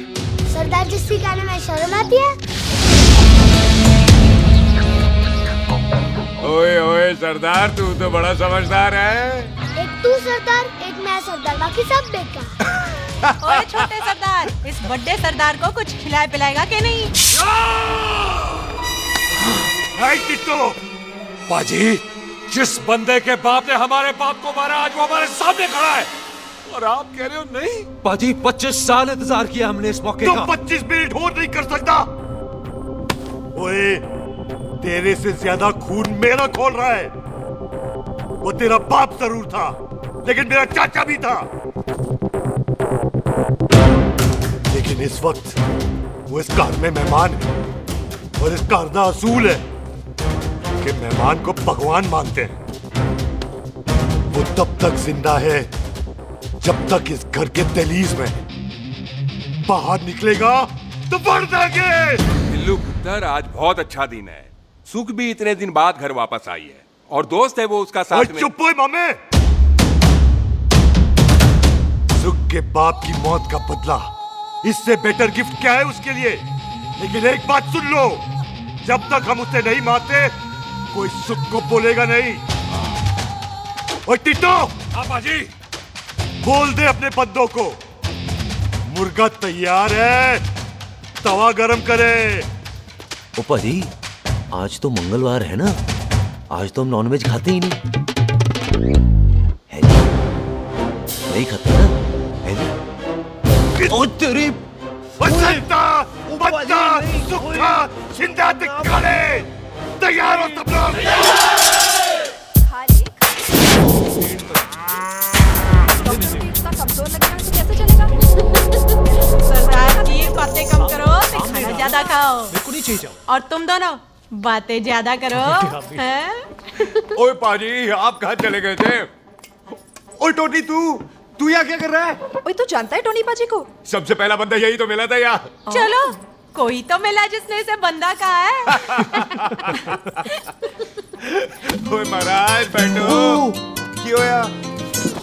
Sardar Jassi कहने में शर्म आती है? ओए ओए सरदार, तू तो बड़ा समझदार है। एक तू सरदार, एक मैं सरदार, बाकी सब बेकार। ओए छोटे सरदार, इस बड़े सरदार को कुछ खिलाए पिलाएगा कि नहीं? टिट्टो, पाजी, जिस बंदे के बाप ने हमारे बाप को मारा आज वो हमारे सामने खड़ा है और आप कह रहे हो नहीं? पाजी 25 साल इंतजार किया हमने इस मौके का। 25 मिनट और नहीं कर सकता। ओए, तेरे से ज्यादा खून मेरा खोल रहा है। वो तेरा बाप जरूर था, लेकिन मेरा चाचा भी था। लेकिन इस वक्त वो इस घर में मेहमान है और इस घर का असूल है कि मेहमान को भगवान मानते हैं। वो तब तक जिंदा है जब तक इस घर के दहलीज में, बाहर निकलेगा तो बढ़ देंगे। बिल्लू पुत्र, आज बहुत अच्छा दिन है। सुख भी इतने दिन बाद घर वापस आई है और दोस्त है वो उसका साथ में। चुप हो मामे। सुख के बाप की मौत का बदला, इससे बेटर गिफ्ट क्या है उसके लिए? लेकिन एक बात सुन लो, जब तक हम उसे नहीं मारते कोई सुख को बोलेगा नहीं। और टिट्टो, बाजी, बोल दे अपने बंदों को मुर्गा तैयार है, तवा गरम करे। ओ पाजी, आज तो मंगलवार है ना, आज तो हम नॉनवेज खाते ही नहीं है जी? नहीं खाते ना है जी? ओ तेरी बच्चा, बच्चा, सुखा, जिंदा दिखाने, तैयार हो सब लोग। कमजोर लग रहा है तो कैसे चलेगा? सरदार जी, बातें कम करो, खाना ज्यादा खाओ। मेरे को नहीं चाहिए। और तुम दोनों बातें ज्यादा करो। हैं? ओए पाजी, आप कहाँ चले गए थे? ओए टोनी, तू यहाँ क्या कर रहा है? ओए, तू जानता है टोनी पाजी को? सबसे पहला बंदा यही तो मिला था यहाँ। चलो, कोई तो मिला जिसने इसे बंदा कहा है। ओए महाराज, बैठो। क्यों यार?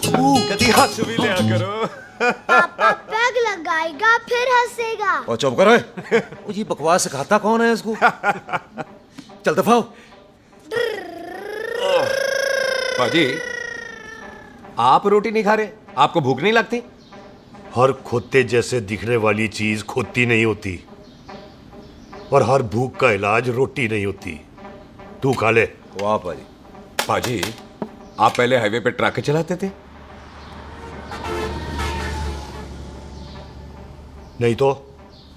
कभी हंस भी लिया करो। पापा पैग लगाएगा फिर हंसेगा। और चुप करो। ओ ये बकवास सिखाता कौन है इसको? चल दफा हो। पाजी, आप रोटी नहीं खा रहे? आपको भूख नहीं लगती? हर खोते जैसे दिखने वाली चीज खोती नहीं होती और हर भूख का इलाज रोटी नहीं होती। तू खा ले। वाह पाजी। पाजी, आप पहले हाईवे पे ट्रक चलाते थे? नहीं तो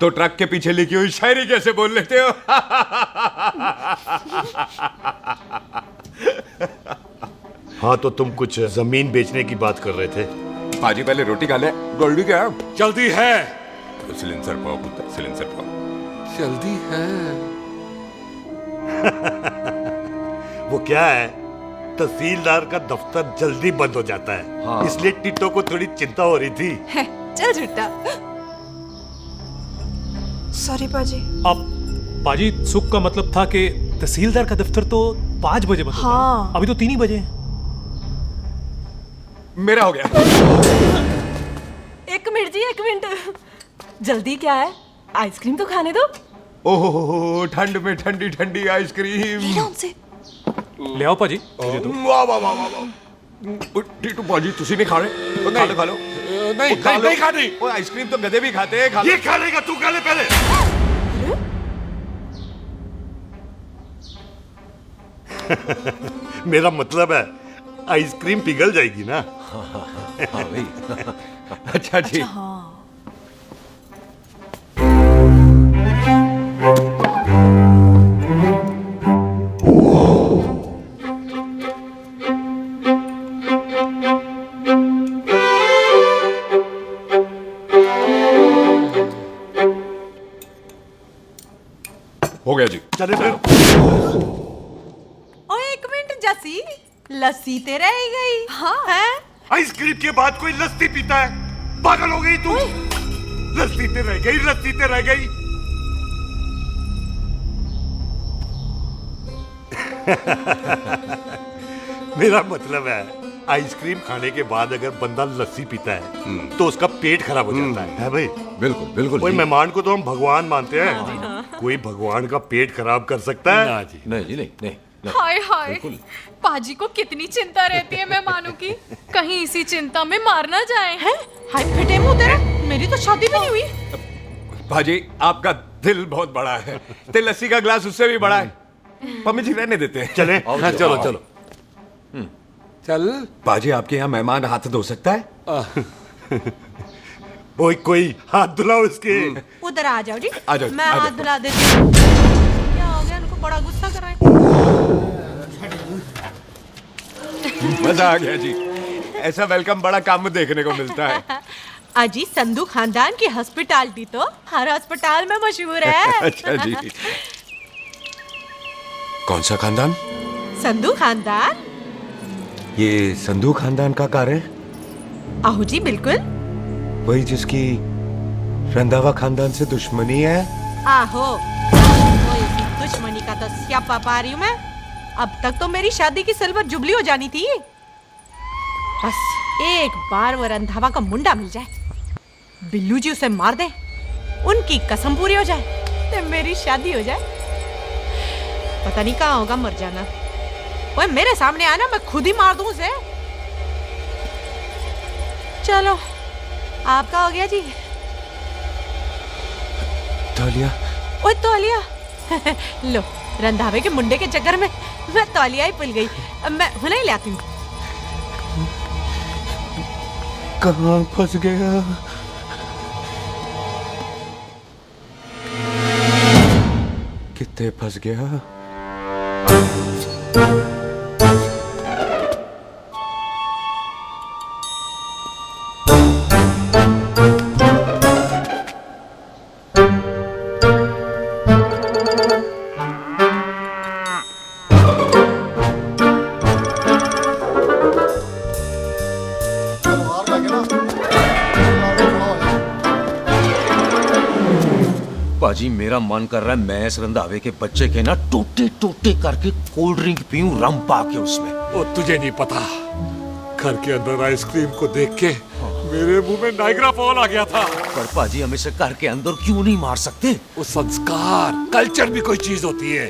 ट्रक के पीछे लिखी हुई शायरी कैसे बोल लेते हो? हाँ, तो तुम कुछ जमीन बेचने की बात कर रहे थे। पाजी, पहले रोटी खा ले। गोल्डी क्या? जल्दी है। सिलेंसर पाओ पुत्र, सिलेंसर पाओ। जल्दी है। वो क्या है, तहसीलदार का दफ्तर जल्दी बंद हो जाता है। हाँ। इसलिए टिट्टो को थोड़ी चिंता हो रही थी। चल झूठा। सॉरी पाजी। अब पाजी, सुख का मतलब था कि तहसीलदार का दफ्तर तो 5 बजे बंद होता है। हाँ। अभी तो 3 ही बजे। मेरा हो गया। एक मिनट जी, एक मिनट। जल्दी क्या है? आइसक्रीम तो खाने दो। ओहो, ठंड में ठंडी ठंडी आइसक्रीम। उनसे ले आओ पाजी। वाह वाह वाह वाह। टीटू पाजी, तुसी नहीं खा रहे? तो खा लो, खा लो। नहीं खानी। आइसक्रीम तो गधे भी खाते हैं। ये खा लेगा, तू खा ले पहले। मेरा मतलब है आइसक्रीम पिघल जाएगी ना। हाँ भाई। अच्छा जी। हो गया जी। चले फिर। ओ एक मिनट जसी, लस्सी ते रह गई। हाँ है? आइसक्रीम के बाद कोई लस्सी पीता है? पागल हो गई तू? लस्सी ते रह गई, लस्सी ते रह गई। मेरा मतलब है आइसक्रीम खाने के बाद अगर बंदा लस्सी पीता है तो उसका पेट खराब हो जाता है भाई? बिल्कुल बिल्कुल। कोई मेहमान को तो हम भगवान मानते हैं, कोई भगवान का पेट खराब कर सकता है? ना जी, नहीं जी, नहीं। हाय हाय, पाजी को कितनी चिंता रहती है मेहमानों की, कहीं इसी चिंता में मार ना जाए। हैं? हाय फिटे मुंह तेरा, मेरी तो शादी भी नहीं हुई। भाजी आपका दिल बहुत बड़ा है, ते लस्सी का ग्लास उससे भी बड़ा है। मम्मी जी रहने देते हैं। चले? हाँ, चलो चलो। चल। पाजी आपके यहाँ मेहमान हाथ धो सकता है? कोई हाथ धुलाओ इसके। उधर आ जाओ जी, आ जाओ, मैं आ हाथ जाओ। धुला देती हूँ। क्या हो गया, उनको बड़ा गुस्सा कर रहे हैं। मजा आ गया जी, ऐसा वेलकम बड़ा काम में देखने को मिलता है। अजी संधू खानदान की हॉस्पिटैलिटी तो हर अस्पताल में मशहूर है। अच्छा जी। कौन सा खानदान? संधू खानदान। ये संधू खानदान का कार है? आहू जी बिल्कुल। वही जिसकी रंधावा खानदान से दुश्मनी है? आहो, तो इसी दुश्मनी का तो स्यापा पा रही हूँ मैं। अब तक तो मेरी शादी की सिल्वर जुबली हो जानी थी। बस एक बार वो रंधावा का मुंडा मिल जाए, बिल्लू जी उसे मार दे, उनकी कसम पूरी हो जाए, तो मेरी शादी हो जाए। पता नहीं कहाँ होगा मर जाना। वो मेरे सामने आना, मैं खुद ही मार दूं उसे। चलो, आपका हो गया जी। तौलिया। ओए तौलिया। लो, रंधावे के मुंडे के चक्कर में मैं तौलिया ही भूल गई। अब मैं हुने ही ले आती हूँ। कहाँ फंस गया? कितने फंस गया? पाजी मेरा मन कर रहा है मैं इस रंधावे के बच्चे के ना टोटे टोटे करके कोल्ड ड्रिंक पीऊं, रम पाके उसमें। वो तुझे नहीं पता, घर के अंदर आइसक्रीम को देख के मेरे मुंह में नाइग्रा फॉल आ गया था। पर पाजी हम इसे घर के अंदर क्यों नहीं मार सकते? वो संस्कार कल्चर भी कोई चीज होती है।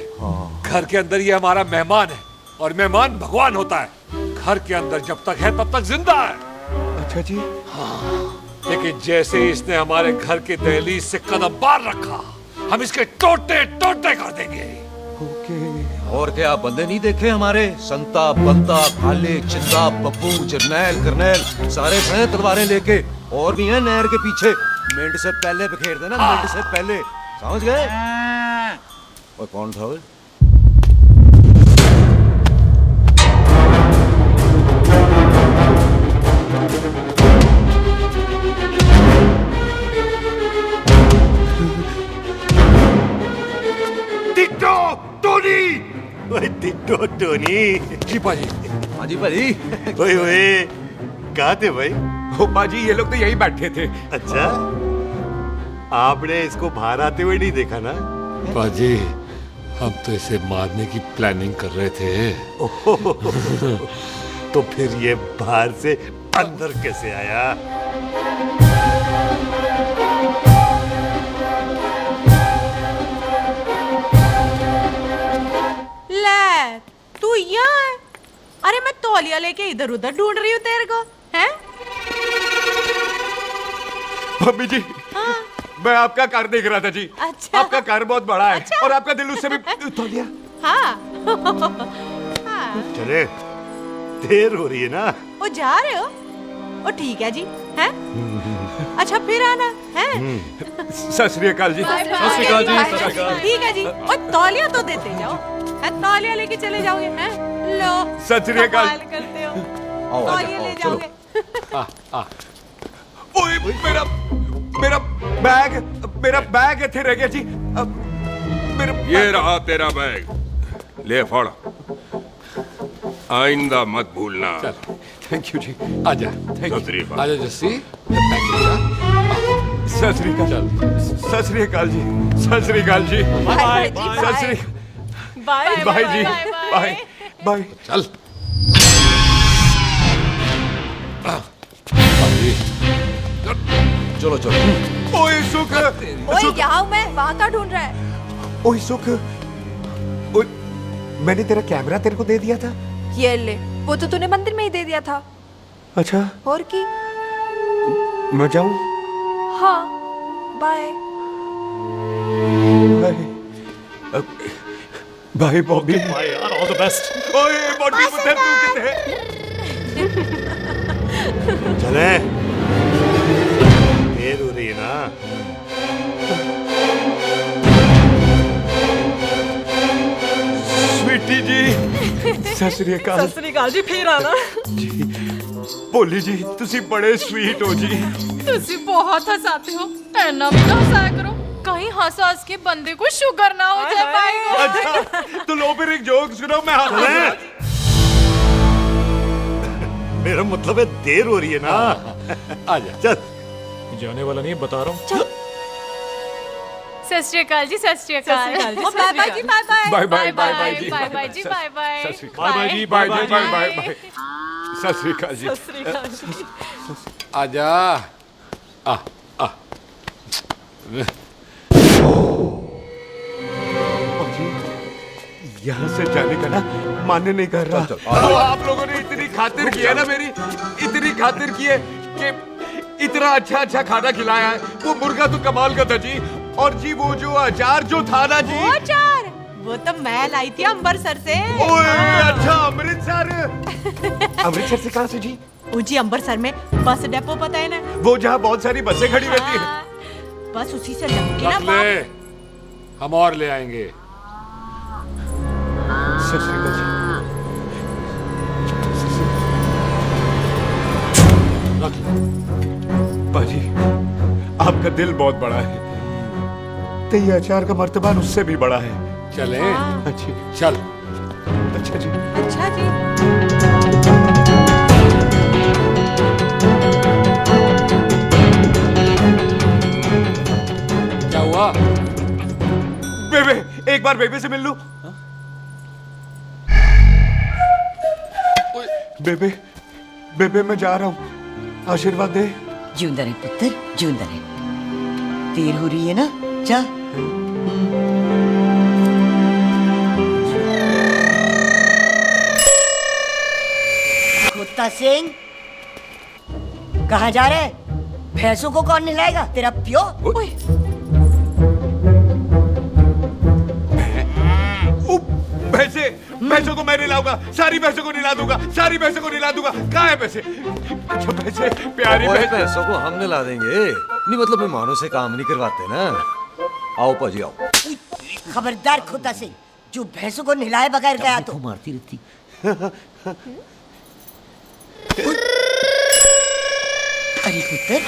घर के अंदर ये हमारा मेहमान है और मेहमान भगवान होता है। घर के अंदर जब तक है तब तक जिंदा है। अच्छा जी। हाँ, लेकिन जैसे ही इसने हमारे घर के दहलीज से कदम बाहर रखा, हम इसके टोटे टोटे कर देंगे। और क्या बंदे नहीं देखे हमारे? संता, बंता, खालिक, चिंता, बब्बू, जरनैल, करनैल सारे खड़े तलवारें लेके, और भी हैं नहर के पीछे। मिंट से पहले बिखेर देना, मिंट से पहले, समझ गए? और कौन था वो? Ditto Tony. ओए टिट्टो टोनी। जी पाजी। हाँ जी पाजी। ओए ओए, कहाँ थे भाई? ओ पाजी ये लोग तो यही बैठे थे। अच्छा, आपने इसको बाहर आते हुए नहीं देखा ना? पाजी, हम तो इसे मारने की प्लानिंग कर रहे थे। तो फिर ये बाहर से अंदर कैसे आया? ले, तू यहाँ है? अरे मैं तौलिया लेके इधर उधर ढूंढ रही हूँ तेरे को, हैं? मम्मी जी, हाँ? मैं आपका कार देख रहा था जी। अच्छा। आपका कार बहुत बड़ा है। अच्छा। और आपका दिल उससे भी तौलिया। हाँ। चले, देर हो रही है ना? वो जा रहे हो? वो ठीक है जी, हैं? अच्छा फिर आना, हैं? सत श्री अकाल जी। सत श्री अकाल जी, सत श्री अकाल। ठीक है जी, और तौलिया तो देते जाओ, हैं? तौलिया लेके चले जाओगे, हैं? लो। सत श्री अकाल। कमाल करते हो। तौलिया ले जाओगे। ओए मेरा बैग इथे रह गया जी। ये रहा तेरा बैग, ले फड़। आइंदा मत भूलना। थैंक यू जी। आजा। सत श्री अकाल। आजा जस्सी। सत श्री अकाल। सत श्री अकाल जी। सत श्री अकाल जी। बाय सत श्री बाय बाय जी। Bye bye. चल। चलो चलो। ओए सुख, ओए यहाँ हूँ मैं, वहाँ का ढूंढ रहा है? ओए सुख, मैंने तेरा कैमरा तेरे को दे दिया था। ये ले, वो तो तूने मंदिर में ही दे दिया था। अच्छा, और की? मैं जाऊं? हाँ, बाय। बाय बॉबी। बाय यार, ऑल द बेस्ट। ओए बॉडी पुत्र तू किथे? चले, देर हो रही है ना। स्वीटी जी, सत श्री अकाल। सत श्री अकाल जी, फिर आना। भोली जी, तुसी बड़े स्वीट हो जी। तुसी बहुत हंसाते हो, ऐना भी ना हंसाया करो, कहीं हंस के बंदे को शुगर ना हो जाए भाई को। अच्छा, तो लो फिर एक जोक सुनो, मैं हंस। मेरा मतलब है देर हो रही है ना। आजा, चल। जाने वाला नहीं, बता रहा हूँ। सत श्री अकाल जी, सत श्री अकाल। बाय बाय जी, bye bye. Bye bye bye जी, बाय बाय जी, बाय बाय। सत श्री अकाल। बाय जी, बाय बाय बाय बाय। सत श्री अकाल जी। सत श्री अकाल जी। आजा। आ आ। यहाँ से जाने का ना मान्य नहीं कर रहा। तो आप लोगों ने इतनी खातिर की है ना मेरी, इतनी खातिर की है कि इतना अच्छा अच्छा खाना खिलाया है। वो मुर्गा तो कमाल का था जी, और जी वो जो अचार जो था ना जी, वो अचार वो तो मैं लाई थी अमृतसर से। ओए अच्छा, अमृतसर। अमृतसर से कहाँ से जी? जी अमृतसर में बस डिपो पता है ना, वो जहाँ बहुत सारी बसें खड़ी रहती है, बस उसी से लग ना। रख ले, हम और ले आएंगे। सत श्री अकाल जी। बाजी, आपका दिल बहुत बड़ा है, तो ये अचार का मर्तबान उससे भी बड़ा है। चले? अच्छी, चल। अच्छा जी। अच्छा जी। क्या हुआ? बेबे, एक बार बेबे से मिल लूं। बेबे, बेबे मैं जा रहा हूँ, आशीर्वाद दे। जिंदा रहे पुत्र, जिंदा रहे। देर हो रही है ना, जा। कुत्ता सिंह, कहाँ जा रहे? भैंसों को कौन नहलाएगा? तेरा प्यो? भैंसों को मैं नहलाऊंगा, सारी भैंसों को नहला दूंगा, सारी भैंसों को नहला दूंगा। कहाँ है पैसे? अच्छा पैसे, प्यारी पैसों को हम नहला देंगे। नहीं मतलब मेहमानों से काम नहीं करवाते ना। आओ पाजी आओ। खबरदार कुत्ता सिंह, जो भैंसों को नहलाए बगैर गया तो मारती रहती। अरे पुत्र,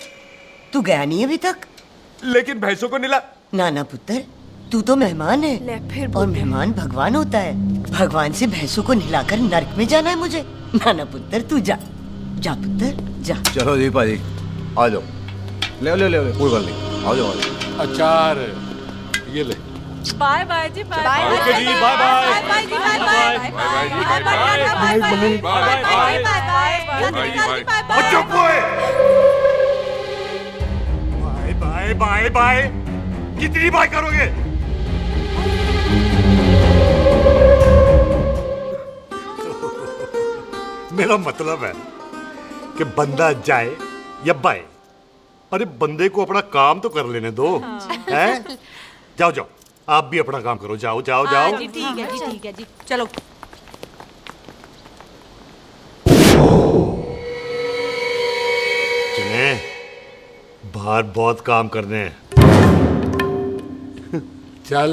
तू गया नहीं अभी तक? लेकिन भैंसों को नहला। ना ना पुत्र, तू तो मेहमान है, और मेहमान भगवान होता है। भगवान से भैंसों को नहलाकर नरक में जाना है मुझे? ना ना पुत्र, तू जा, जा पुत्र, जा। चलो जी पाजी, आ जाओ। ले ले ले, कोई बात नहीं, आ जाओ। अचार ये ले। बाय बाय जी, बाय बाय। ओके जी, बाय बाय। बाय जी, bye bye. Bye bye bye bye. चुप हुए। Bye bye bye bye. कितनी बाय करोगे? मेरा मतलब है कि बंदा जाए या बाय, अरे बंदे को अपना काम तो कर लेने दो। हैं? जाओ जाओ, आप भी अपना काम करो। जाओ जाओ जाओ। जी ठीक है जी, ठीक है जी, चलो। चले, बाहर बहुत काम करने हैं। चल।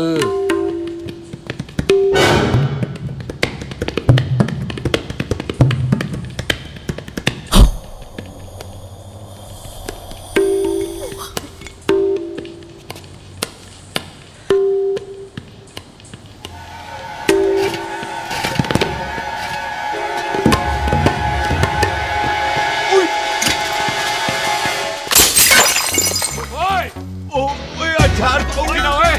अचार तो ना है।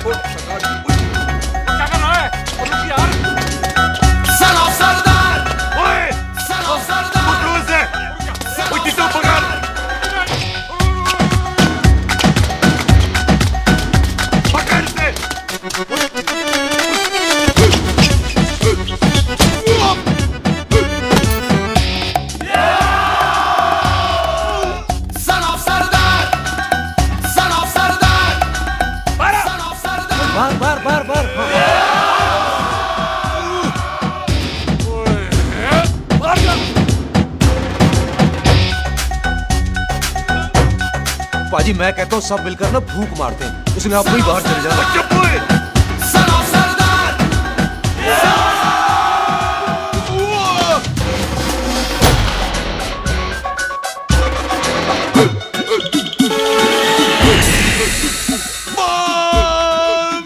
पाजी मैं कहता हूँ सब मिलकर ना फूंक मारते हैं, इसलिए आप ही बाहर चले जाना।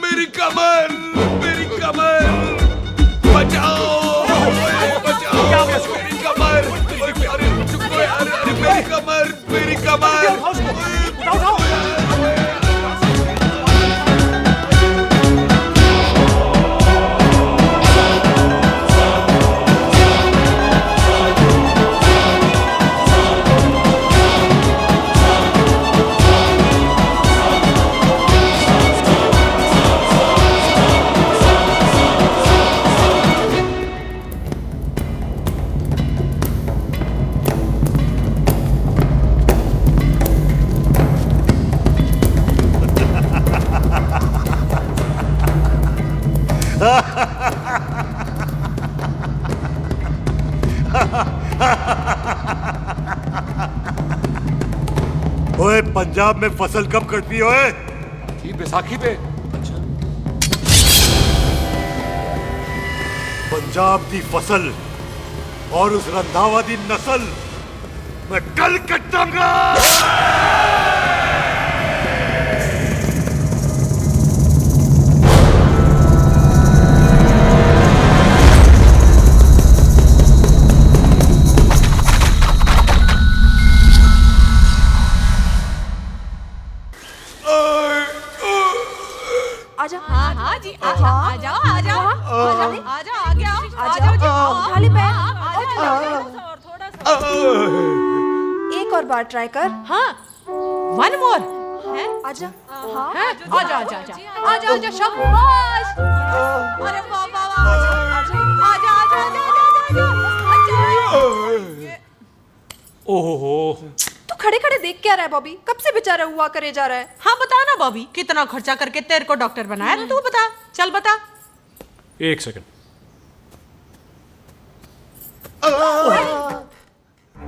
मेरी कमर, मेरी कमर, बचाओ, बचाओ, मेरी कमर, अरे चुप यार, अरे मेरी कमर, मेरी कमर। ओए पंजाब में फसल कब कटती है ओए? बैसाखी पे। पंजाब की फसल और उस रंधावा दी नस्ल मैं कल कटांगा। आजा। हाँ हाँ जी, आजा आजा आजा आजा आ गया, आजा उठा ले पैर, एक और बार ट्राई कर। हाँ, वन मोर है। आजा। हाँ, आजा आजा आजा आजा आजा शाबाश। अरे वाह वाह वाह, आजा आजा आजा आजा आजा। ओहो, तू खड़े खड़े देख क्या रहा है बॉबी? कब से बेचारा हुआ करे जा रहा है? हाँ बता ना बॉबी, कितना खर्चा करके तेरे को डॉक्टर बनाया ना, तू बता, चल बता। एक सेकंड।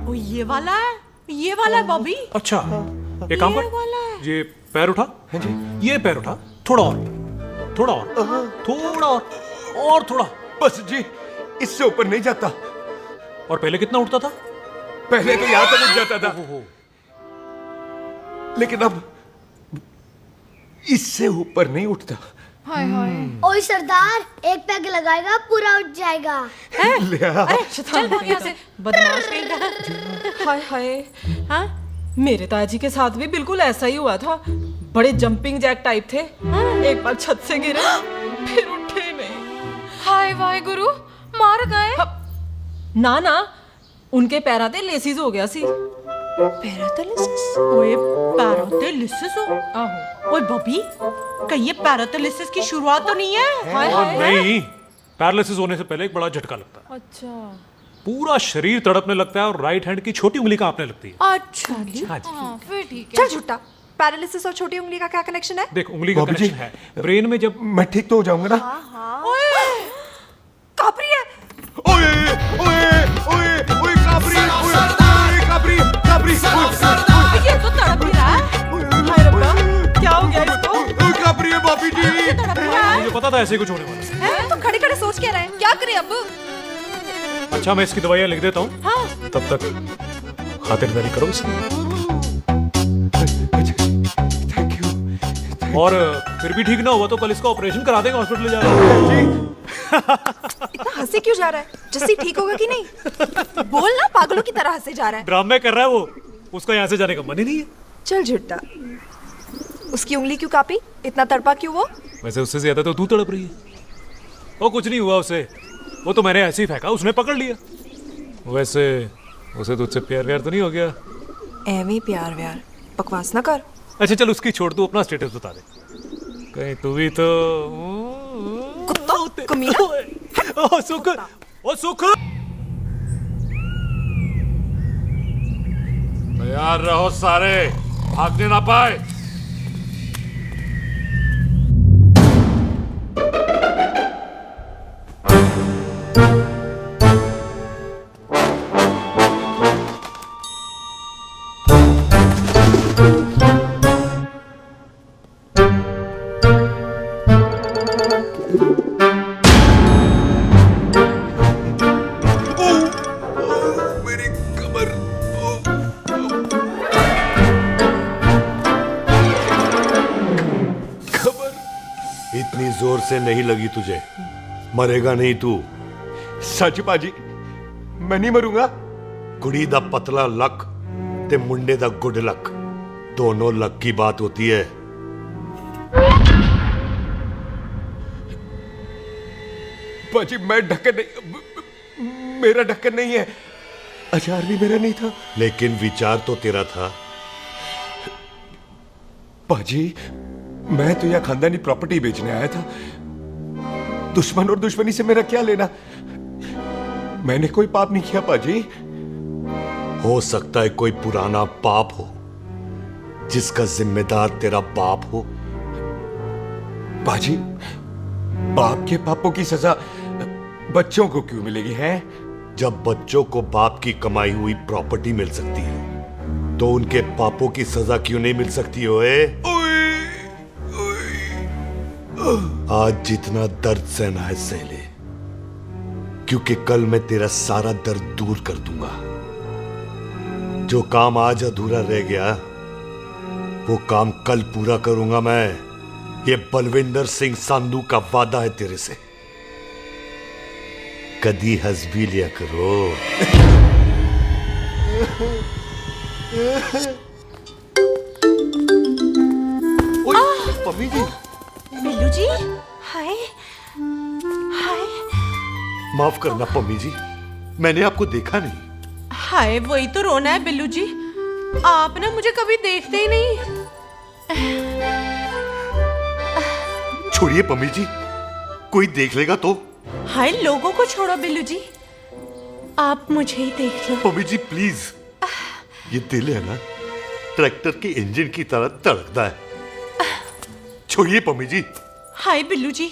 ओ ये वाला है, ये वाला है बॉबी। अच्छा, एक काम कर, ये पैर उठा। हाँ जी। ये पैर उठा, थोड़ा और, थोड़ा और, थोड़ा और थोड़ा। बस जी, इससे ऊपर नहीं जाता। और पहले कितना उठता था? पहले तो यहाँ तक उठ जाता था, लेकिन अब इससे ऊपर नहीं उठता। हाय हाय। ओए सरदार, एक पैग लगाएगा पूरा उठ जाएगा। चल यहाँ से, बदमाश कहीं का। हाय हाय। हाँ, मेरे ताजी के साथ भी बिल्कुल ऐसा ही हुआ था। बड़े जंपिंग जैक टाइप थे। एक बार छत से गिरे, फिर उठे नहीं। हाय वाहे गुरु, मार गए? ना ना, उनके पैरा ते लेसिस हो गया सी। पैरालिसिस? ओए पैरालिसिस हो? आहो। ओए बॉबी, कहीं ये पैरालिसिस की शुरुआत तो नहीं है? हाय हाय। नहीं, पैरालिसिस होने से पहले एक बड़ा झटका लगता है। अच्छा। पूरा शरीर तड़पने लगता है और राइट हैंड की छोटी उंगली कांपने लगती है। अच्छा जी। हाँ जी। फिर ठीक है। चल झूठा, पैरालिसिस और छोटी उंगली का क्या कनेक्शन है? देख, उंगली का कनेक्शन है ब्रेन में। जब मैं ठीक तो हो जाऊंगा ना? ओए, कापरी है। ओए ओए ओए ओए काबरी, ओए काबरी काबरी, ये तो तड़प ही रहा है। हाय रब्बा, क्या हो गया इसको? ओए काबरी है बाबी जी। मुझे पता था ऐसे कुछ होने वाला है। तो खड़े खड़े सोच क्या रहे हैं? क्या करें अब? अच्छा, मैं इसकी दवाइयाँ लिख देता हूँ। हाँ। तब तक खातिरदारी करो इसकी। और फिर भी ठीक ना हुआ तो कल इसका ऑपरेशन करा देंगे, हॉस्पिटल ले जाना। इतना हंसे क्यों जा रहा है? जस्सी ठीक होगा कि नहीं? बोल ना, पागलों की तरह हंसे जा रहा है। ड्रामे कर रहा है वो, उसका यहाँ से जाने का मन ही नहीं है। चल झुट्टा, उसकी उंगली क्यों कापी? इतना तड़पा क्यों वो? वैसे उससे ज्यादा तो तू तड़प रही है। वो कुछ नहीं हुआ उसे, वो तो मैंने ऐसे ही फेंका, उसने पकड़ लिया। वैसे उसे तुझसे प्यार व्यार तो नहीं हो गया? एਵੇਂ प्यार व्यार बकवास ना कर। अच्छा चल, उसकी छोड़, तू अपना स्टेटस बता दे। कहीं तू भी तो कुत्ता कमीना। ओ सुख, ओ सुख। तैयार रहो सारे, भागने ना पाए। जोर से नहीं लगी तुझे, मरेगा नहीं तू। सच पाजी, मैं नहीं मरूंगा। कुड़ी दा पतला लक ते मुंडे दा गुड लक, दोनों लक की बात होती है। पाजी मैं ढक्कन नहीं, मेरा ढक्कन नहीं है, अचार भी मेरा नहीं था। लेकिन विचार तो तेरा था। पाजी मैं तो यह खानदानी प्रॉपर्टी बेचने आया था, दुश्मन और दुश्मनी से मेरा क्या लेना। मैंने कोई पाप नहीं किया पाजी। हो सकता है कोई पुराना पाप हो जिसका जिम्मेदार तेरा बाप हो। पाजी बाप के पापों की सजा बच्चों को क्यों मिलेगी है? जब बच्चों को बाप की कमाई हुई प्रॉपर्टी मिल सकती है तो उनके पापों की सजा क्यों नहीं मिल सकती? ओए आज जितना दर्द सहना है सह ले, क्योंकि कल मैं तेरा सारा दर्द दूर कर दूंगा। जो काम आज अधूरा रह गया वो काम कल पूरा करूंगा मैं। ये बलविंदर सिंह संधू का वादा है तेरे से। कदी हंस भी लिया करो। पम्मी जी। बिल्लू जी, हाय हाय। माफ करना पम्मी जी, मैंने आपको देखा नहीं। हाय वही तो रोना है बिल्लू जी, आप ना मुझे कभी देखते ही नहीं। छोड़िए पम्मी जी, कोई देख लेगा तो। हाय लोगों को छोड़ो बिल्लू जी, आप मुझे ही देख लो। पम्मी जी प्लीज, ये दिल है ना ट्रैक्टर के इंजन की तरह धड़कता है। छोड़िए पम्मी जी। हाय बिल्लू जी,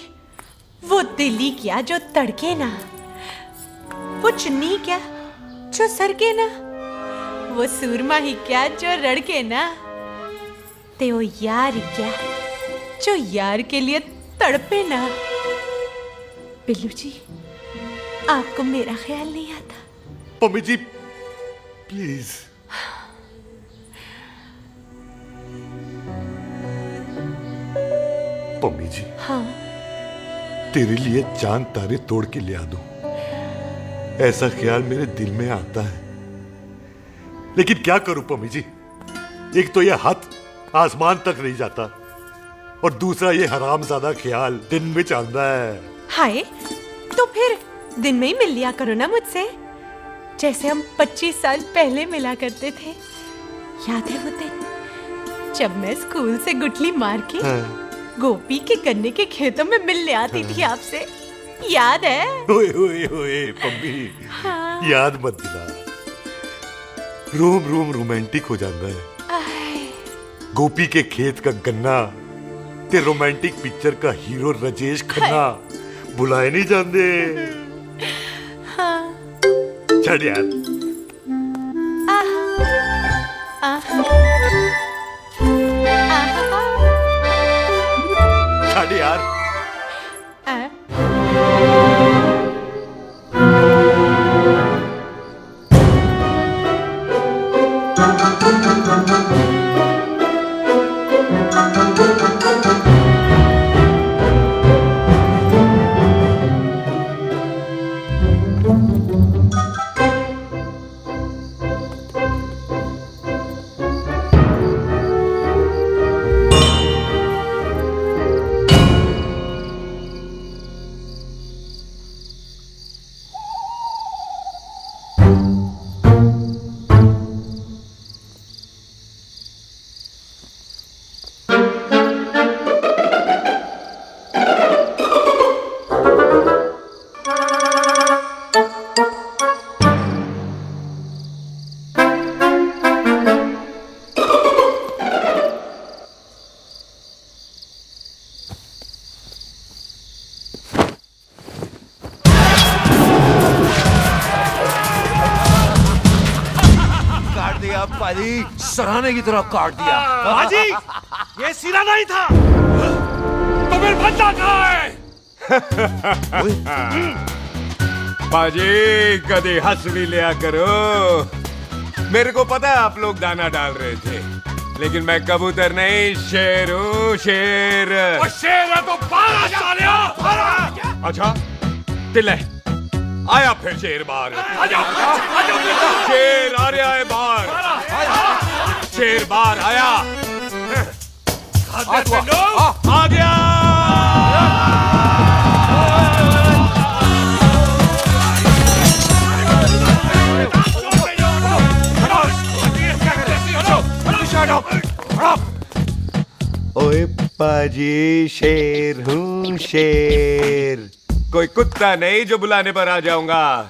वो दिल ही क्या जो तड़के ना, वो चुन्नी क्या जो सरके ना, वो सूरमा ही क्या जो रड़के ना, ते वो यार ही क्या जो यार के लिए तड़पे ना। बिल्लू जी आपको मेरा ख्याल नहीं आता? पम्मी जी प्लीज। पम्मी जी हाँ तेरे लिए चांद तारे तोड़ के ले आ दूं, ऐसा ख्याल मेरे दिल में आता है। लेकिन क्या करूं पम्मी जी, एक तो ये हाथ आसमान तक नहीं जाता और दूसरा ये हरामजादा ख्याल दिन में चलता है। हाय तो फिर दिन में ही मिल लिया करो ना मुझसे, जैसे हम 25 साल पहले मिला करते थे। याद है वो दिन जब मैं स्कूल से गुटली मार के गोपी के गन्ने के खेतों में मिलने आती थी आपसे, याद है? ओए ओए ओए पम्मी, हाँ। याद मत दिला, रोम रोम रोमांटिक हो जाता है। गोपी के खेत का गन्ना ते रोमांटिक पिक्चर का हीरो राजेश खन्ना बुलाए नहीं जाते। हाँ। छड़ यार। छड़ यार। पाजी सराहने की तरह काट दिया। पाजी ये सिरा नहीं था, तो फिर बंदा कहाँ है? पाजी कभी हंस भी लिया करो। मेरे को पता है आप लोग दाना डाल रहे थे, लेकिन मैं कबूतर नहीं शेर हूँ, शेर। शेर है तो 12 अच्छा तिले आया फिर शेर बाहर शेर आ रहा है बाहर शेर बाहर आया आ गया ओए पाजी शेर हूँ शेर कोई कुत्ता नहीं जो बुलाने पर आ जाऊंगा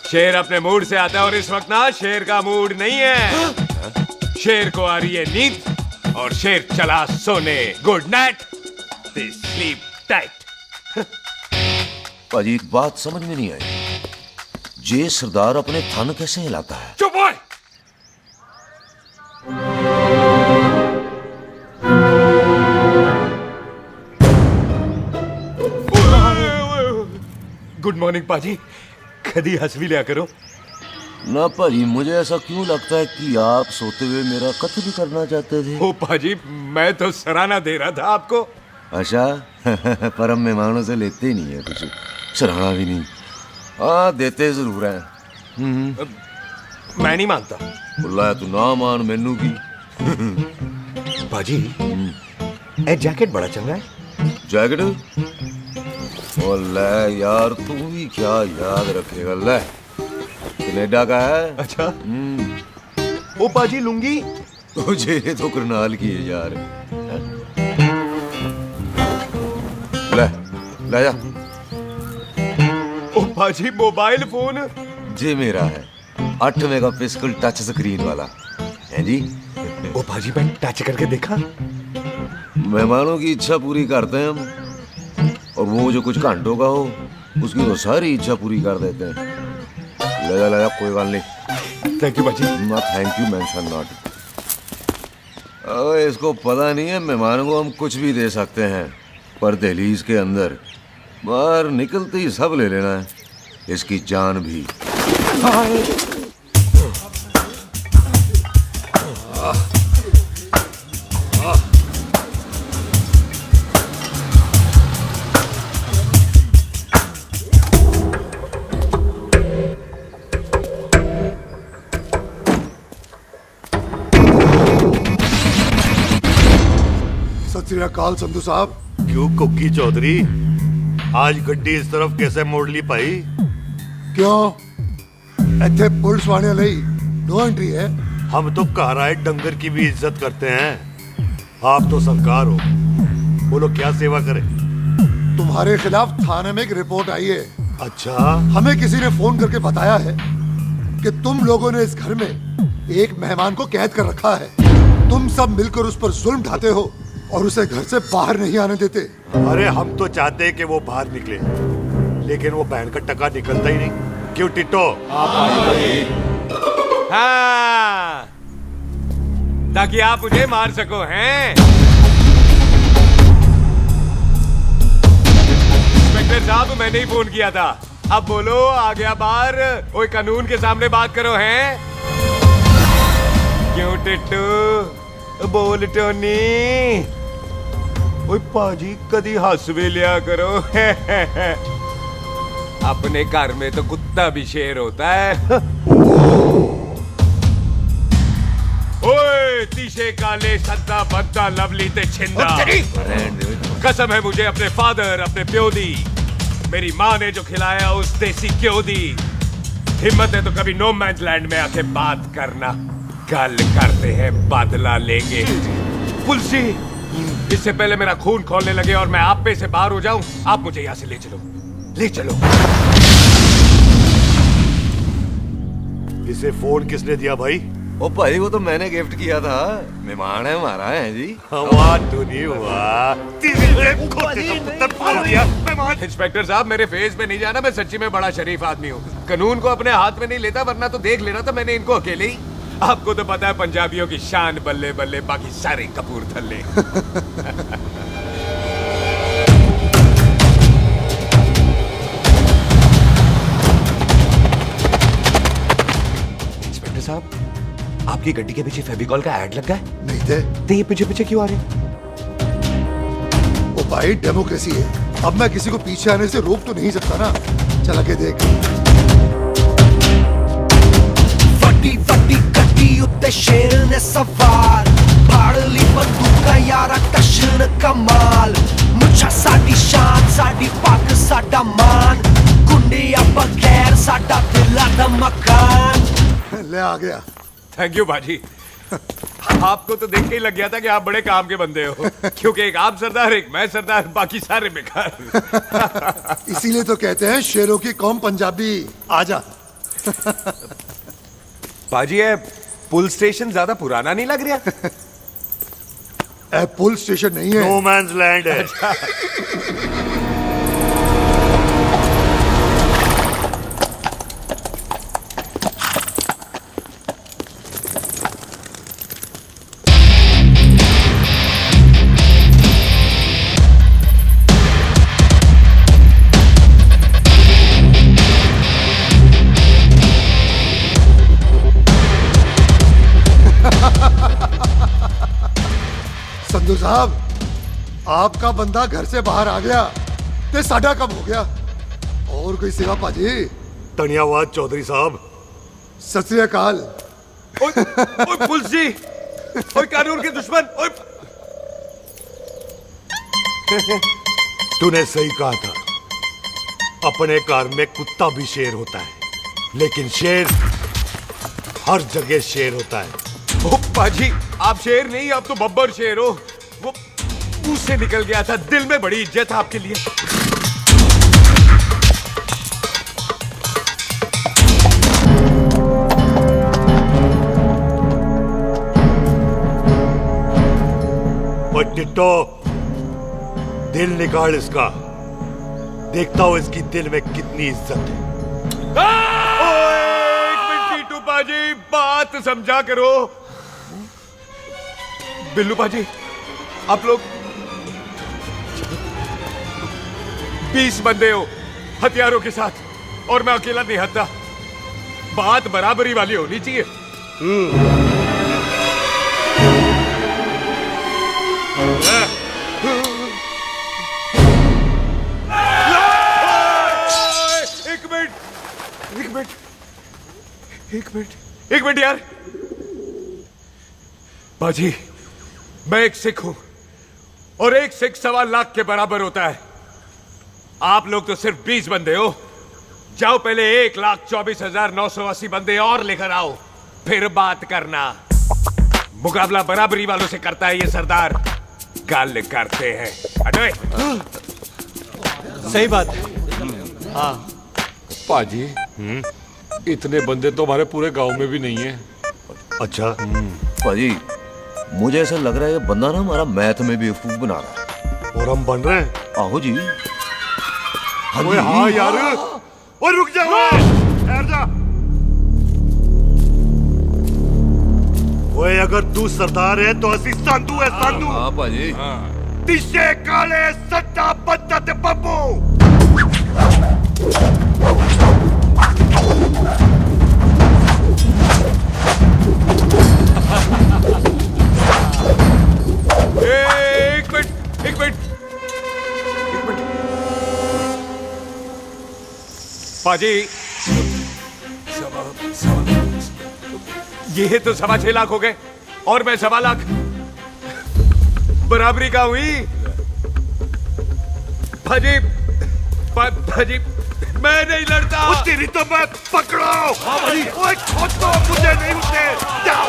शेर अपने मूड से आता है और इस वक्त ना शेर का मूड नहीं है शेर को आ रही है नींद और शेर चला सोने गुड नाइट स्लीप टाइट पाजी एक बात समझ में नहीं आई जे सरदार अपने थन कैसे हिलाता है चुप हो गुड मॉर्निंग पाजी कदी हंस भी लिया करो ना पाजी मुझे ऐसा क्यों लगता है कि आप सोते हुए मेरा कत्ल भी करना चाहते थे ओ पाजी मैं तो सराहना दे रहा था आपको अच्छा पर हम मेहमानों से लेते ही नहीं है कुछ सराहना भी नहीं हाँ देते जरूर हैं मैं नहीं मानता बुलाया तू ना मान मैनू की पाजी ए जैकेट बड़ा चंगा है जैकेट ओ ले यार तू भी क्या याद रखेगा ले कनाडा का है अच्छा ओ पाजी लुंगी तुझे तो करनाल की है यार ले ले जा ओ पाजी मोबाइल फोन जी मेरा है 8 मेगापिक्सल टच स्क्रीन वाला है जी ओ पाजी मैं टच करके देखा मेहमानों की इच्छा पूरी करते हैं हम और वो जो कुछ घंटों का हो उसकी तो सारी इच्छा पूरी कर देते हैं ले जा कोई बात नहीं थैंक यू बाजी ना थैंक यू मेंशन नॉट इसको पता नहीं है मेहमानों को हम कुछ भी दे सकते हैं पर दहलीज के अंदर बाहर निकलते ही सब ले लेना है इसकी जान भी सत श्री अकाल संधू साहब क्यों कुक्की चौधरी आज गड्डी इस तरफ कैसे मोड़ ली पाई क्यों इतने पुलिस वाले ਲਈ नो एंट्री है हम तो घर आए डंगर की भी इज्जत करते हैं आप तो सरकार हो बोलो क्या सेवा करें तुम्हारे खिलाफ थाने में एक रिपोर्ट आई है अच्छा हमें किसी ने फोन करके बताया है कि तुम लोगों ने इस घर में एक मेहमान को कैद कर रखा है तुम सब मिलकर उस पर जुल्म ढाते हो और उसे घर से बाहर नहीं आने देते अरे हम तो चाहते हैं कि वो बाहर निकले लेकिन वो बहन का टका निकलता ही नहीं क्यों टिट्टो हाँ ताकि आप मुझे मार सको हैं इंस्पेक्टर साहब मैंने ही फोन किया था अब बोलो आ गया बाहर ओए कानून के सामने बात करो हैं क्यों टिट्टू बोल टोनी ओए पाजी कदी हंस भी लिया करो अपने घर में तो कुत्ता भी शेर होता है ओए तीशे काले सद्दा बद्दा लवली ते छिंदा कसम है मुझे अपने फादर अपने प्यो दी मेरी माँ ने जो खिलाया उस देसी क्यों दी हिम्मत है तो कभी नो मैन लैंड में आके बात करना कल करते हैं बदला लेंगे पुलसी इससे पहले मेरा खून खोलने लगे और मैं आप पे से बाहर हो जाऊं आप मुझे यहाँ से ले चलो इसे फोन किसने दिया भाई ओ भाई वो तो मैंने गिफ्ट किया था मेहमान है हमारा है जी वाह टोनी वाह इंस्पेक्टर साहब मेरे फेस पे नहीं जाना मैं सच्ची में बड़ा शरीफ आदमी हूँ कानून को अपने हाथ में नहीं लेता वरना तो देख लेना था मैंने इनको अकेले ही आपको तो पता है पंजाबियों की शान बल्ले बल्ले बाकी सारे कपूरथले इंस्पेक्टर साहब आपकी गड्डी के पीछे फेविकॉल का ऐड लग गया है नहीं थे तो ये पीछे पीछे क्यों आ रहे ओ भाई डेमोक्रेसी है, अब मैं किसी को पीछे आने से रोक तो नहीं सकता ना। चल के देख। वड्डी वड्डी गड्डी उत्ते शेर ने सवार, फाड़ ली बंदूका यारा टशन कमाल। मुच्छा साडी शान, साडी पग, साडा मान, गुंडिया बगैर साडा दिला दा मकान। ले आ गया। थैंक यू बाजी। आपको तो देख के ही लग गया था कि आप बड़े काम के बंदे हो, क्योंकि एक आप सरदार, एक मैं सरदार, बाकी सारे बेकार। इसीलिए तो कहते हैं शेरों की कौम पंजाबी। आजा। बाजी ये पुल स्टेशन ज्यादा पुराना नहीं लग रहा? पुल स्टेशन नहीं है, नो मैंस लैंड है। संधू साहब, आपका बंदा घर से बाहर आ गया ते साडा कम हो गया। और कोई सेवा पाजी? धन्यवाद चौधरी साहब। सत श्री अकाल। ओए पुलिस जी, ओए कानून के दुश्मन, ओए। तूने सही कहा था, अपने घर में कुत्ता भी शेर होता है, लेकिन शेर हर जगह शेर होता है। ओ पाजी, आप शेर नहीं, आप तो बब्बर शेर हो। वो मुंह से निकल गया था, दिल में बड़ी इज्जत है आपके लिए। टिट्टो, दिल निकाल इसका, देखता हूं इसकी दिल में कितनी इज्जत है। एक मिनट टीटू पाजी, बात समझा करो। बिल्लू पाजी, आप लोग 20 बंदे हो हथियारों के साथ, और मैं अकेला नहीं हत्या। बात बराबरी वाली होनी चाहिए। एक मिनट यार। बाजी, मैं एक सिख हूं, और एक सिख 1.25 लाख के बराबर होता है। आप लोग तो सिर्फ 20 बंदे हो। जाओ पहले 1,24,980 बंदे और लेकर आओ, फिर बात करना। मुकाबला बराबरी वालों से करता है ये सरदार, गाल करते हैं। हटो। सही बात है। हाँ पाजी, इतने बंदे तो हमारे पूरे गांव में भी नहीं है। अच्छा पाजी, मुझे ऐसा लग रहा है ये बंदा ना हमारा मैथ में भी बेवकूफ बना रहा है। और हम बन रहे हैं? आहो जी। ओए हाँ यार, और रुक जा, ठहर जा। ओए अगर तू सरदार है तो असी संधू है, संधू। हाँ पाजी। दिशे काले सच्चा बंदा ते बब्बू। एक मिनट। पाजी, ये तो 6.25 लाख हो गए, और मैं 1.25 लाख। बराबरी का हुई। भाजी, भाजी, मैं नहीं लड़ता। तेरी तो मैं पकड़ो। ओए खुद तो मुझे नहीं उठे। जाओ।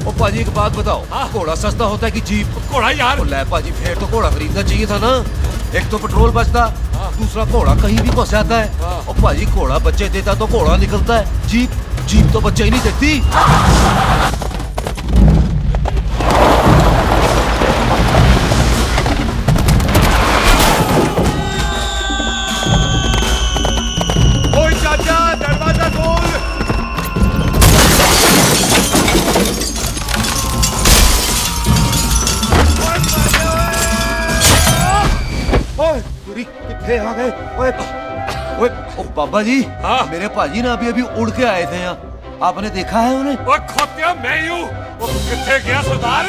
ओ पाजी एक बात बताओ, घोड़ा सस्ता होता है कि जीप? घोड़ा यार। ओ ले पाजी, फिर तो घोड़ा खरीदना चाहिए था ना। एक तो पेट्रोल बचता, दूसरा घोड़ा कहीं भी फंस जाता है। और पाजी घोड़ा बच्चे देता तो घोड़ा निकलता है, जीप तो बच्चे ही नहीं देती। ओए चाचा, दरवाजा खोल। ओए कितने आ गए? ओए ओ बाबा जी, मेरे पाजी ना अभी उड़ के आए थे यहाँ, आपने देखा है उन्हें? ओए खोतिया मैं ही हूँ, वो कितने गया सरदार?